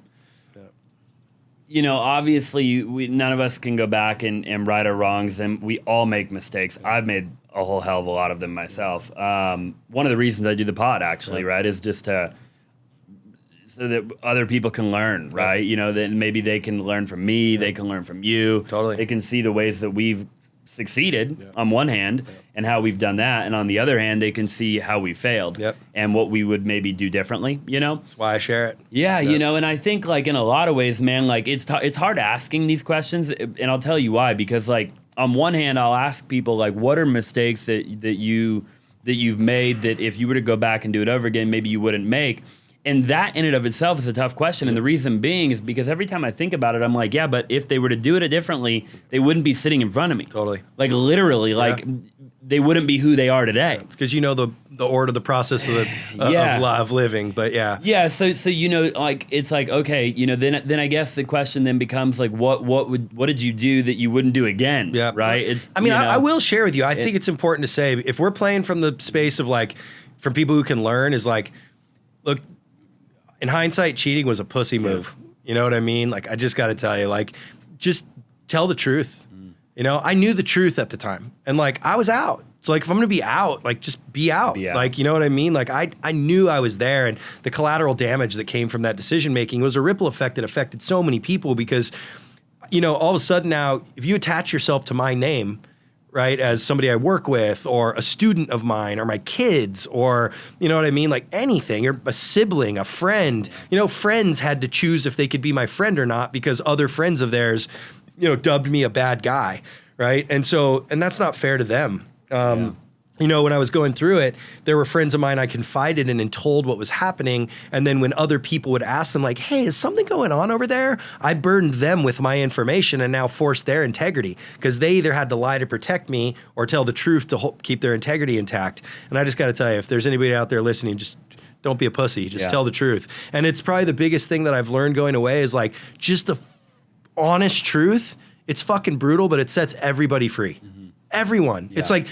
Yeah. Obviously, none of us can go back and right our wrongs, and we all make mistakes. I've made a whole hell of a lot of them myself. One of the reasons I do the pod, actually, right, is just so that other people can learn, right? That maybe they can learn from me, they can learn from you. Totally. They can see the ways that we've succeeded on one hand and how we've done that, and on the other hand, they can see how we failed and what we would maybe do differently. That's why I share it. Yeah, and I think like in a lot of ways, man, like it's hard asking these questions, and I'll tell you why. Because like on one hand, I'll ask people like, what are mistakes that you've made that if you were to go back and do it over again, maybe you wouldn't make. And that in and of itself is a tough question. And the reason being is because every time I think about it, I'm like, yeah, but if they were to do it differently, they wouldn't be sitting in front of me. Totally. Like literally, like they wouldn't be who they are today. It's because the order, the process of living. But yeah. Yeah. So like it's like, okay, then I guess the question then becomes like, what did you do that you wouldn't do again? Yeah. Right. I will share with you. I think it's important to say, if we're playing from the space of like, from people who can learn, is like, look. In hindsight, cheating was a pussy move. You know what I mean? Like, I just got to tell you, like, just tell the truth. I knew the truth at the time. And, like, I was out. So, like, if I'm going to be out, like, just be out. Like, you know what I mean? Like, I knew I was there. And the collateral damage that came from that decision-making was a ripple effect that affected so many people because, all of a sudden now, if you attach yourself to my name, right, as somebody I work with or a student of mine or my kids or, you know what I mean, like anything, or a sibling, a friend, friends had to choose if they could be my friend or not because other friends of theirs, dubbed me a bad guy, right? And that's not fair to them. When I was going through it, there were friends of mine I confided in and told what was happening. And then when other people would ask them like, hey, is something going on over there? I burdened them with my information and now forced their integrity because they either had to lie to protect me or tell the truth to keep their integrity intact. And I just got to tell you, if there's anybody out there listening, just don't be a pussy. Just tell the truth. And it's probably the biggest thing that I've learned going away is like just the honest truth. It's fucking brutal, but it sets everybody free. Everyone. Yeah. It's like,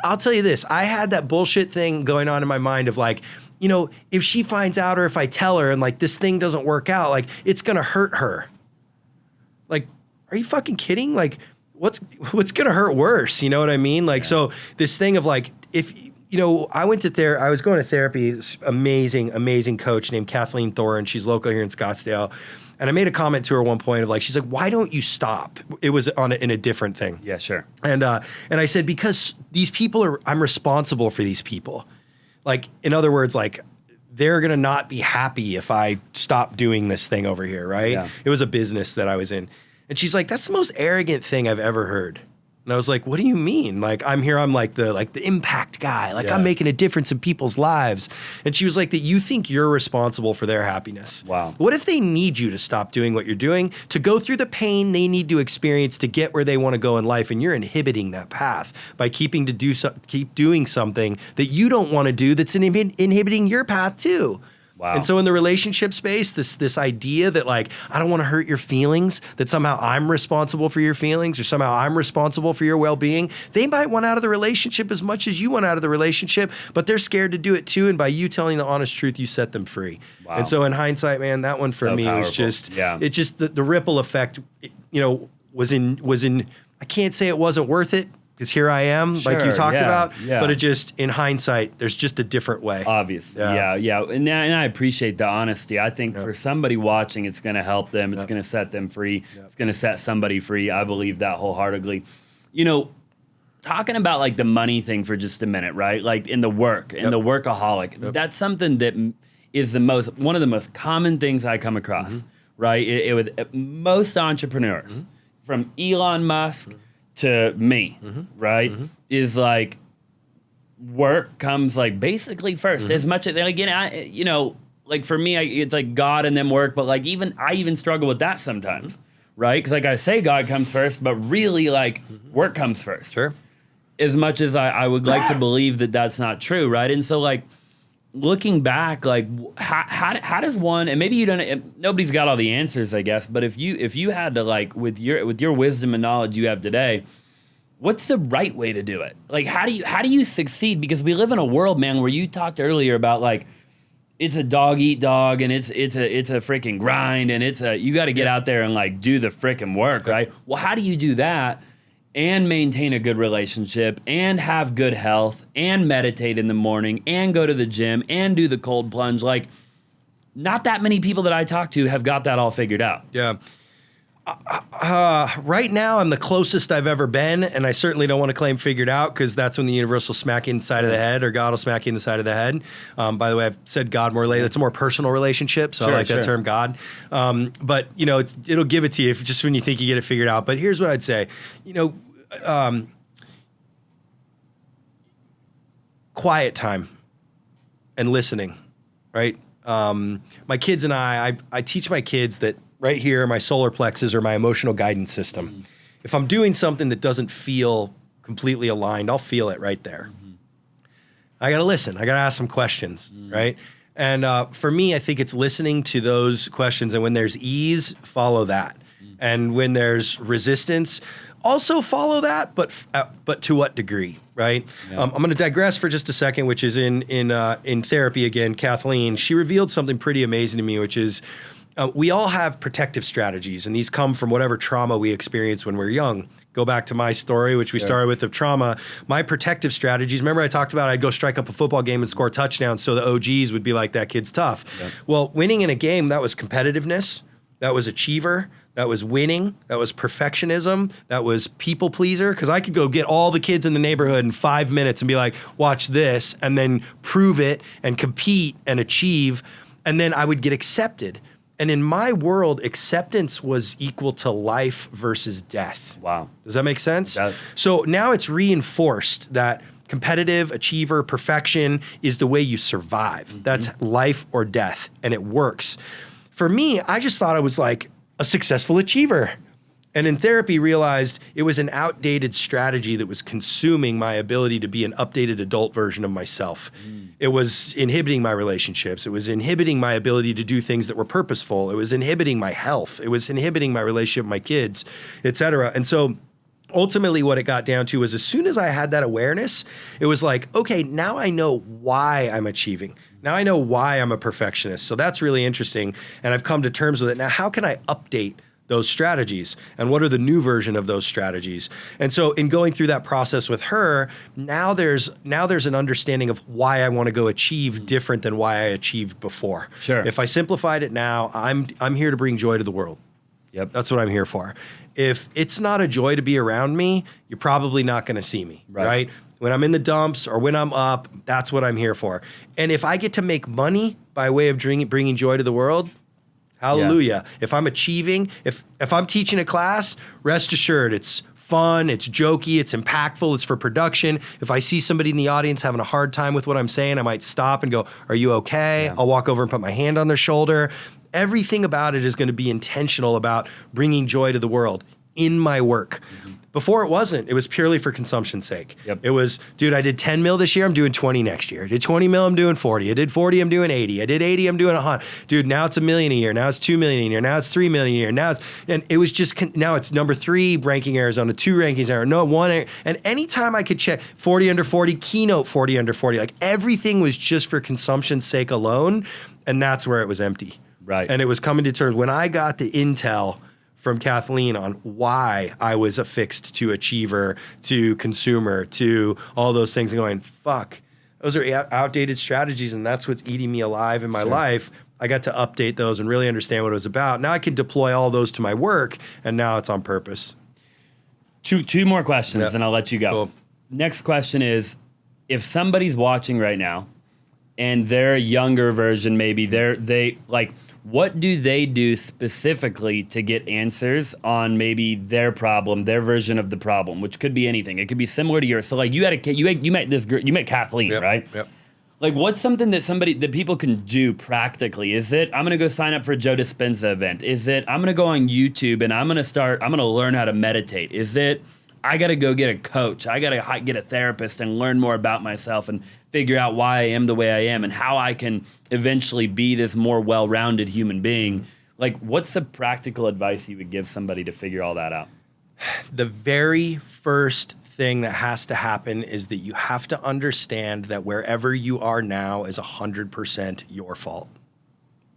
I'll tell you this. I had that bullshit thing going on in my mind of like, if she finds out or if I tell her and like this thing doesn't work out, like it's going to hurt her. Like, are you fucking kidding? Like what's going to hurt worse? You know what I mean? Like, so this thing of like, if, I was going to therapy, this amazing coach named Kathleen Thorin. She's local here in Scottsdale. And I made a comment to her at one point of like, she's like, why don't you stop? It was in a different thing. Yeah, sure. And I said, because these people I'm responsible for these people. Like, in other words, like they're going to not be happy if I stop doing this thing over here. Right. Yeah. It was a business that I was in. And she's like, that's the most arrogant thing I've ever heard. And I was like, what do you mean? Like, I'm like the impact guy. Like, I'm making a difference in people's lives. And she was like, that you think you're responsible for their happiness. Wow. What if they need you to stop doing what you're doing, to go through the pain they need to experience to get where they want to go in life, and you're inhibiting that path by keep doing something that you don't want to do that's inhibiting your path too. Wow. And so in the relationship space, this idea that like, I don't want to hurt your feelings, that somehow I'm responsible for your feelings or somehow I'm responsible for your well-being. They might want out of the relationship as much as you want out of the relationship, but they're scared to do it too. And by you telling the honest truth, you set them free. Wow. And so in hindsight, man, that one for me powerful. was just, Yeah. it just, the ripple effect, was in, I can't say it wasn't worth it, because here I am, like you Sure, talked yeah, about, yeah. but it just, in hindsight, there's just a different way. Obviously, Yeah. yeah. And I appreciate the honesty. I think for somebody watching, it's going to help them. It's going to set them free. It's going to set somebody free. I believe that wholeheartedly. Talking about like the money thing for just a minute, right? Like in the work, in the workaholic, that's something that is one of the most common things I come across, right? It with most entrepreneurs, from Elon Musk to me, right? Is like work comes like basically first, as much as like for me, it's like God and then work, but like I even struggle with that sometimes, right? Because like I say God comes first, but really like work comes first. Sure. As much as I would like to believe that that's not true, right? And so like looking back, like how does one, and maybe nobody's got all the answers, I guess, but if you had to like with your wisdom and knowledge you have today, what's the right way to do it? Like how do you succeed? Because we live in a world, man, where you talked earlier about like it's a dog eat dog and it's a freaking grind and you got to get out there and like do the freaking work, right? Well, how do you do that and maintain a good relationship and have good health and meditate in the morning and go to the gym and do the cold plunge? Like, not that many people that I talk to have got that all figured out. Yeah. Right now, I'm the closest I've ever been, and I certainly don't want to claim figured out, because that's when the universe will smack you in the side of the head, or God will smack you in the side of the head. By the way, I've said God more lately. It's a more personal relationship, so I like that term God. But, it'll give it to you just when you think you get it figured out. But here's what I'd say. Quiet time and listening, right? My kids and I teach my kids that right here, my solar plexus or my emotional guidance system. If I'm doing something that doesn't feel completely aligned, I'll feel it right there. I got to listen. I got to ask some questions, right? And for me, I think it's listening to those questions. And when there's ease, follow that. And when there's resistance, also follow that, but to what degree, right? Yeah. I'm going to digress for just a second, which is in therapy again. Kathleen, she revealed something pretty amazing to me, which is we all have protective strategies, and these come from whatever trauma we experience when we're young. Go back to my story, which we started with, of trauma. My protective strategies, remember I talked about I'd go strike up a football game and score touchdowns so the OGs would be like, that kid's tough. Yep. Well, winning in a game, that was competitiveness, that was achiever, that was winning, that was perfectionism, that was people pleaser, because I could go get all the kids in the neighborhood in 5 minutes and be like, watch this, and then prove it and compete and achieve, and then I would get accepted. And in my world, acceptance was equal to life versus death. Wow. Does that make sense? It does. So now it's reinforced that competitive, achiever, perfection is the way you survive. That's life or death, and it works. For me, I just thought I was like a successful achiever. And in therapy, realized it was an outdated strategy that was consuming my ability to be an updated adult version of myself. It was inhibiting my relationships. It was inhibiting my ability to do things that were purposeful. It was inhibiting my health. It was inhibiting my relationship with my kids, et cetera. And so ultimately what it got down to was, as soon as I had that awareness, it was like, okay, now I know why I'm achieving. Now I know why I'm a perfectionist. So that's really interesting. And I've come to terms with it. Now, how can I update those strategies, and what are the new version of those strategies? And so in going through that process with her, now there's an understanding of why I want to go achieve different than why I achieved before. Sure. If I simplified it now, I'm here to bring joy to the world. Yep. That's what I'm here for. If it's not a joy to be around me, you're probably not going to see me, right? When I'm in the dumps or when I'm up, that's what I'm here for. And if I get to make money by way of bringing joy to the world, hallelujah. Yeah. If I'm achieving, if I'm teaching a class, rest assured it's fun, it's jokey, it's impactful, it's for production. If I see somebody in the audience having a hard time with what I'm saying, I might stop and go, are you okay? Yeah. I'll walk over and put my hand on their shoulder. Everything about it is going to be intentional about bringing joy to the world in my work. Before it wasn't. It was purely for consumption's sake. Yep. It was, dude, I did 10 mil this year. I'm doing 20 next year. I did 20 mil. I'm doing 40. I did 40. I'm doing 80. I did 80. I'm doing 100. Dude, now it's $1 million a year. Now it's $2 million a year. Now it's $3 million a year. Now it's, and it was just, now it's number 3 ranking Arizona, 2 rankings Arizona, no 1. And anytime I could check 40 under 40, keynote 40 under 40, like everything was just for consumption's sake alone. And that's where it was empty. Right. And it was coming to terms when I got the intel from Kathleen on why I was affixed to achiever, to consumer, to all those things, and going, fuck, those are outdated strategies, and that's what's eating me alive in my life. I got to update those and really understand what it was about. Now I can deploy all those to my work, and now it's on purpose. Two more questions, and I'll let you go. Cool. Next question is, if somebody's watching right now, and they're a younger version, maybe they like, what do they do specifically to get answers on maybe their problem, their version of the problem, which could be anything. It could be similar to yours. So like you had a kid, you met this girl, you met Kathleen, right? Yep. Like what's something that people can do practically? Is it, I'm going to go sign up for a Joe Dispenza event? Is it, I'm going to go on YouTube and I'm going to learn how to meditate? Is it, I got to go get a coach. I got to get a therapist and learn more about myself and figure out why I am the way I am and how I can eventually be this more well-rounded human being. Like, what's the practical advice you would give somebody to figure all that out? The very first thing that has to happen is that you have to understand that wherever you are now is 100% your fault,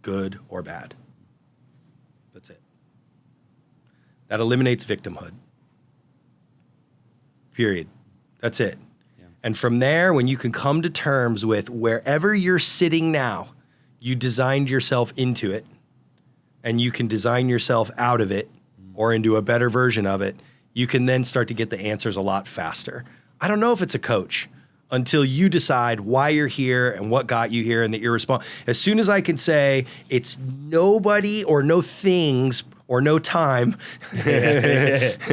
good or bad. That's it. That eliminates victimhood. Period. That's it. Yeah. And from there, when you can come to terms with wherever you're sitting now, you designed yourself into it, and you can design yourself out of it or into a better version of it, you can then start to get the answers a lot faster. I don't know if it's a coach until you decide why you're here and what got you here and that you're responsible. As soon as I can say it's nobody or no things or no time. This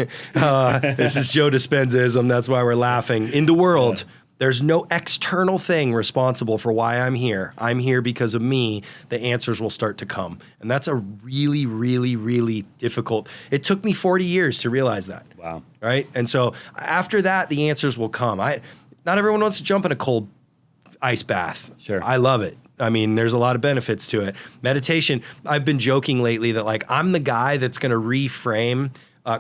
is Joe Dispenzaism. That's why we're laughing. In the world, there's no external thing responsible for why I'm here. I'm here because of me. The answers will start to come. And that's a really, really, really difficult. It took me 40 years to realize that. Wow. Right? And so after that, the answers will come. Not everyone wants to jump in a cold ice bath. Sure. I love it. I mean, there's a lot of benefits to it. Meditation, I've been joking lately that like I'm the guy that's going to reframe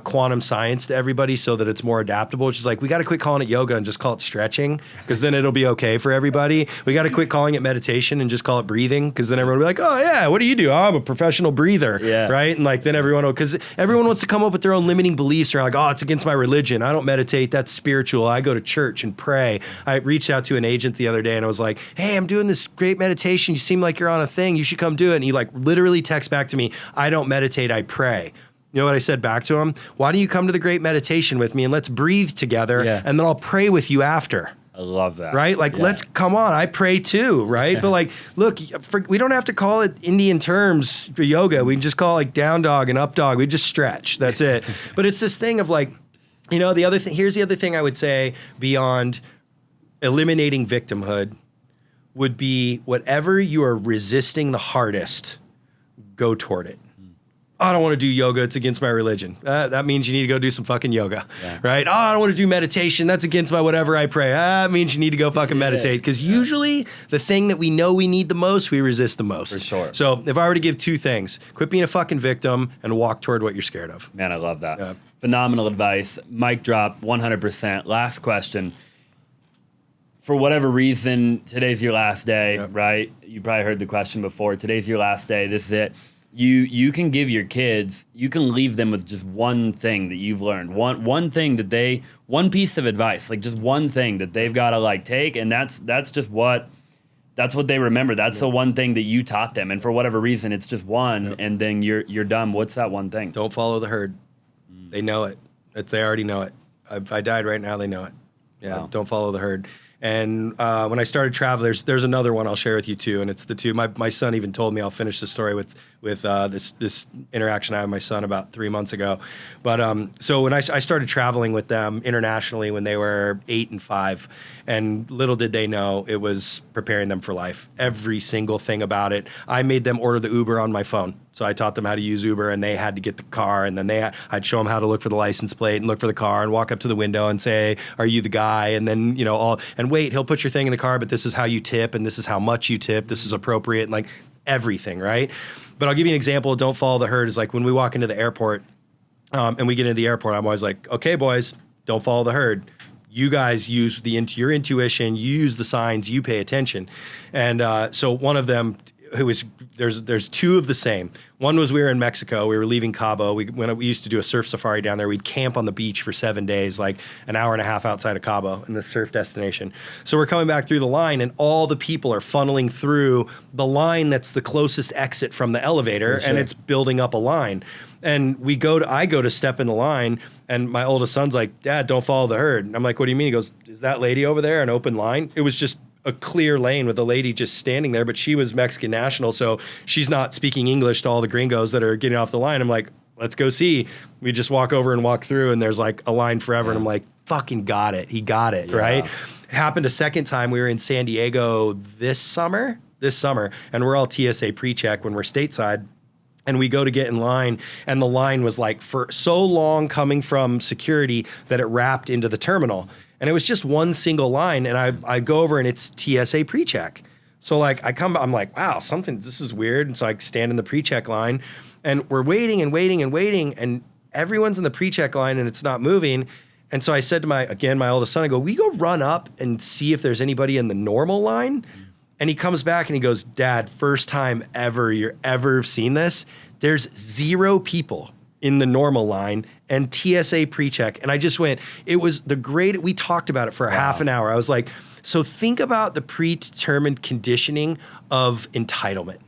quantum science to everybody so that it's more adaptable, which is like, we got to quit calling it yoga and just call it stretching because then it'll be okay for everybody. We got to quit calling it meditation and just call it breathing because then everyone will be like, oh yeah, what do you do? Oh, I'm a professional breather, right? And like then everyone will, because everyone wants to come up with their own limiting beliefs around like, oh, it's against my religion. I don't meditate. That's spiritual. I go to church and pray. I reached out to an agent the other day and I was like, hey, I'm doing this great meditation. You seem like you're on a thing. You should come do it. And he like literally texts back to me, I don't meditate, I pray. You know what I said back to him? Why don't you come to the great meditation with me and let's breathe together and then I'll pray with you after. I love that. Right? Like, let's come on. I pray too, right? But like, look, we don't have to call it Indian terms for yoga. We can just call it like down dog and up dog. We just stretch. That's it. But it's this thing of like, you know, the other thing, here's the other thing I would say beyond eliminating victimhood would be whatever you are resisting the hardest, go toward it. I don't want to do yoga. It's against my religion. That means you need to go do some fucking yoga, right? Oh, I don't want to do meditation. That's against my whatever I pray. That means you need to go fucking meditate. Because usually the thing that we know we need the most, we resist the most. For sure. So if I were to give 2 things, quit being a fucking victim and walk toward what you're scared of. Man, I love that. Phenomenal advice. Mic drop, 100%. Last question. For whatever reason, today's your last day, right? You probably heard the question before. Today's your last day. This is it. You can give your kids, you can leave them with just one thing that you've learned, one thing that one piece of advice, like just one thing that they've got to like take, and that's what they remember. That's the one thing that you taught them, and for whatever reason, it's just one, and then you're done. What's that one thing? Don't follow the herd. They know it. They already know it. If I died right now, they know it. Yeah, wow. Don't follow the herd. And when I started traveling, there's another one I'll share with you too, and it's the two. My son even told me, I'll finish the story with this interaction I had with my son about 3 months ago. But so when I started traveling with them internationally when they were 8 and 5, and little did they know it was preparing them for life. Every single thing about it. I made them order the Uber on my phone. So I taught them how to use Uber, and they had to get the car, and then I'd show them how to look for the license plate and look for the car and walk up to the window and say, "Are you the guy?" And then, and wait, he'll put your thing in the car, but this is how you tip, and this is how much you tip. This is appropriate, and like everything, right? But I'll give you an example. Don't follow the herd is like when we walk into the airport, and we get into the airport, I'm always like, okay, boys, don't follow the herd. You guys use your intuition, you use the signs, you pay attention. And so one of them, there's two of the same. One was we were in Mexico. We were leaving Cabo. We used to do a surf safari down there. We'd camp on the beach for 7 days, like an hour and a half outside of Cabo in the surf destination. So we're coming back through the line, and all the people are funneling through the line that's the closest exit from the elevator, and it's building up a line. And I go to step in the line, and my oldest son's like, "Dad, don't follow the herd." And I'm like, "What do you mean?" He goes, "Is that lady over there an open line?" It was just a clear lane with a lady just standing there, but she was Mexican national, so she's not speaking English to all the gringos that are getting off the line. I'm like, let's go see. We just walk over and walk through, and there's like a line forever, and I'm like, fucking got it. He got it, right? Happened a second time. We were in San Diego this summer, and we're all TSA pre-check when we're stateside. And we go to get in line, and the line was like for so long coming from security that it wrapped into the terminal. And it was just one single line, and I go over, and it's TSA pre-check. So like I'm like, wow, this is weird. And so I stand in the pre-check line, and we're waiting and waiting and waiting, and everyone's in the pre-check line, and it's not moving. And so I said to my oldest son, I go, we go run up and see if there's anybody in the normal line. And he comes back and he goes, "Dad, first time ever you're ever seen this. There's 0 people in the normal line and TSA pre-check." And I just went, it was we talked about it for a half an hour. I was like, so think about the predetermined conditioning of entitlement.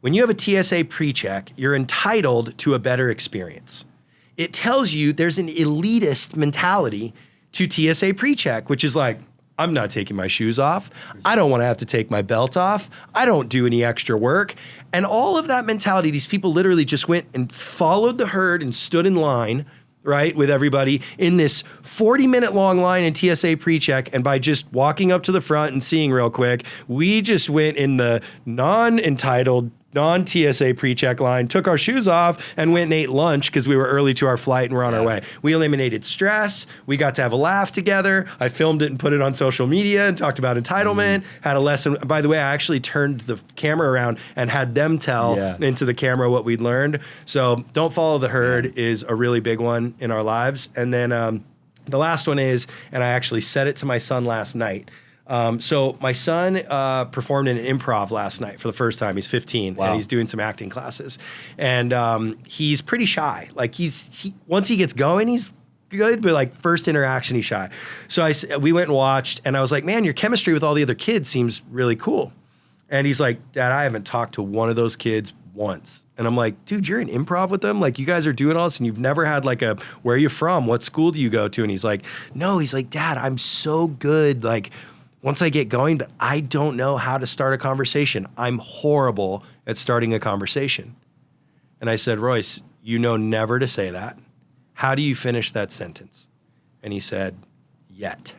When you have a TSA pre-check, you're entitled to a better experience. It tells you there's an elitist mentality to TSA pre-check, which is like, I'm not taking my shoes off. I don't want to have to take my belt off. I don't do any extra work. And all of that mentality, these people literally just went and followed the herd and stood in line, right, with everybody in this 40-minute long line in TSA pre-check. And by just walking up to the front and seeing real quick, we just went in the non-entitled, non-TSA pre-check line, took our shoes off, and went and ate lunch because we were early to our flight and we're on our way. We eliminated stress. We got to have a laugh together. I filmed it and put it on social media and talked about entitlement, had a lesson. By the way, I actually turned the camera around and had them tell into the camera what we'd learned. So don't follow the herd is a really big one in our lives. And then the last one is, and I actually said it to my son last night, so my son performed in an improv last night for the first time. He's 15, and he's doing some acting classes. And he's pretty shy. Like once he gets going, he's good, but like first interaction, he's shy. So we went and watched, and I was like, "Man, your chemistry with all the other kids seems really cool." And he's like, "Dad, I haven't talked to one of those kids once." And I'm like, "Dude, you're in improv with them? Like, you guys are doing all this, and you've never had like where are you from? What school do you go to?" And he's like, "No." He's like, "Dad, I'm so good. Like, once I get going, but I don't know how to start a conversation. I'm horrible at starting a conversation." And I said, "Royce, you know never to say that. How do you finish that sentence?" And he said, "Yet."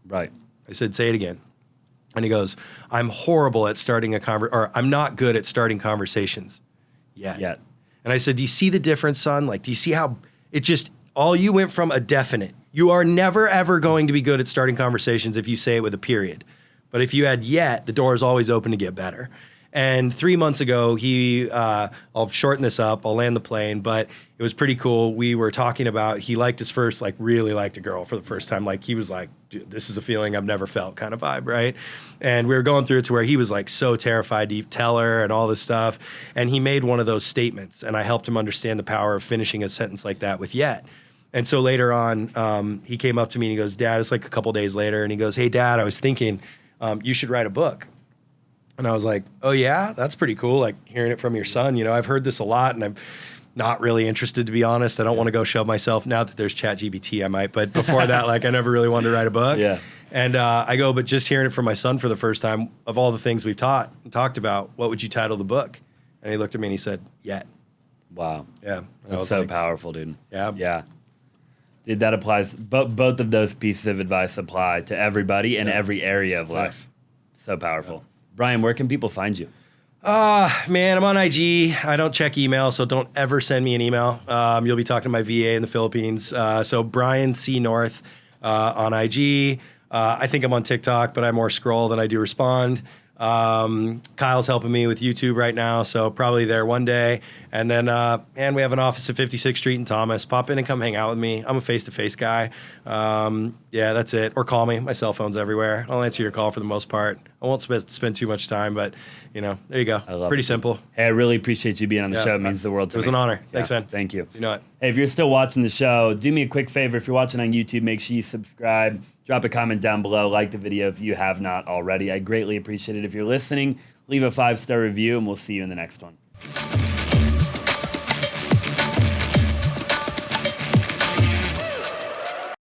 Right. I said, "Say it again." And he goes, "I'm horrible at starting or I'm not good at starting conversations. Yet." And I said, "Do you see the difference, son? Like, do you see how all you went from a definite. You are never, ever going to be good at starting conversations if you say it with a period. But if you add yet, the door is always open to get better." And 3 months ago, I'll shorten this up, I'll land the plane, but it was pretty cool. We were talking about, he liked his first, like really liked a girl for the first time. Like he was like, "Dude, this is a feeling I've never felt," kind of vibe, right? And we were going through it to where he was like so terrified to tell her and all this stuff. And he made one of those statements, and I helped him understand the power of finishing a sentence like that with yet. And so later on, he came up to me and he goes, "Dad," it's like a couple days later, and he goes, "Hey, Dad, I was thinking you should write a book." And I was like, "Oh yeah, that's pretty cool. Like hearing it from your son, I've heard this a lot, and I'm not really interested, to be honest. I don't want to go shove myself. Now that there's ChatGPT, I might, but before that, like I never really wanted to write a book." Yeah. And I go, "But just hearing it from my son for the first time, of all the things we've talked about, what would you title the book?" And he looked at me and he said, "Yet." Wow. Yeah. That's so powerful, dude. Yeah. Yeah. Dude, that applies. Both of those pieces of advice apply to everybody in every area of life. So powerful. Brian, where can people find you? Man, I'm on IG. I don't check email, so don't ever send me an email. You'll be talking to my VA in the Philippines. So Brian C. North on IG. I think I'm on TikTok, but I more scroll than I do respond. Kyle's helping me with YouTube right now, so probably there one day. And then, and we have an office at 56th Street in Thomas. Pop in and come hang out with me. I'm a face-to-face guy. Yeah, that's it. Or call me. My cell phone's everywhere. I'll answer your call for the most part. I won't spend too much time, but, there you go. Pretty simple. Hey, I really appreciate you being on the show. It means the world to me. It was an honor. Thanks, man. Thank you. You know it. Hey, if you're still watching the show, do me a quick favor. If you're watching on YouTube, make sure you subscribe. Drop a comment down below. Like the video if you have not already. I greatly appreciate it. If you're listening, leave a 5-star review, and we'll see you in the next one.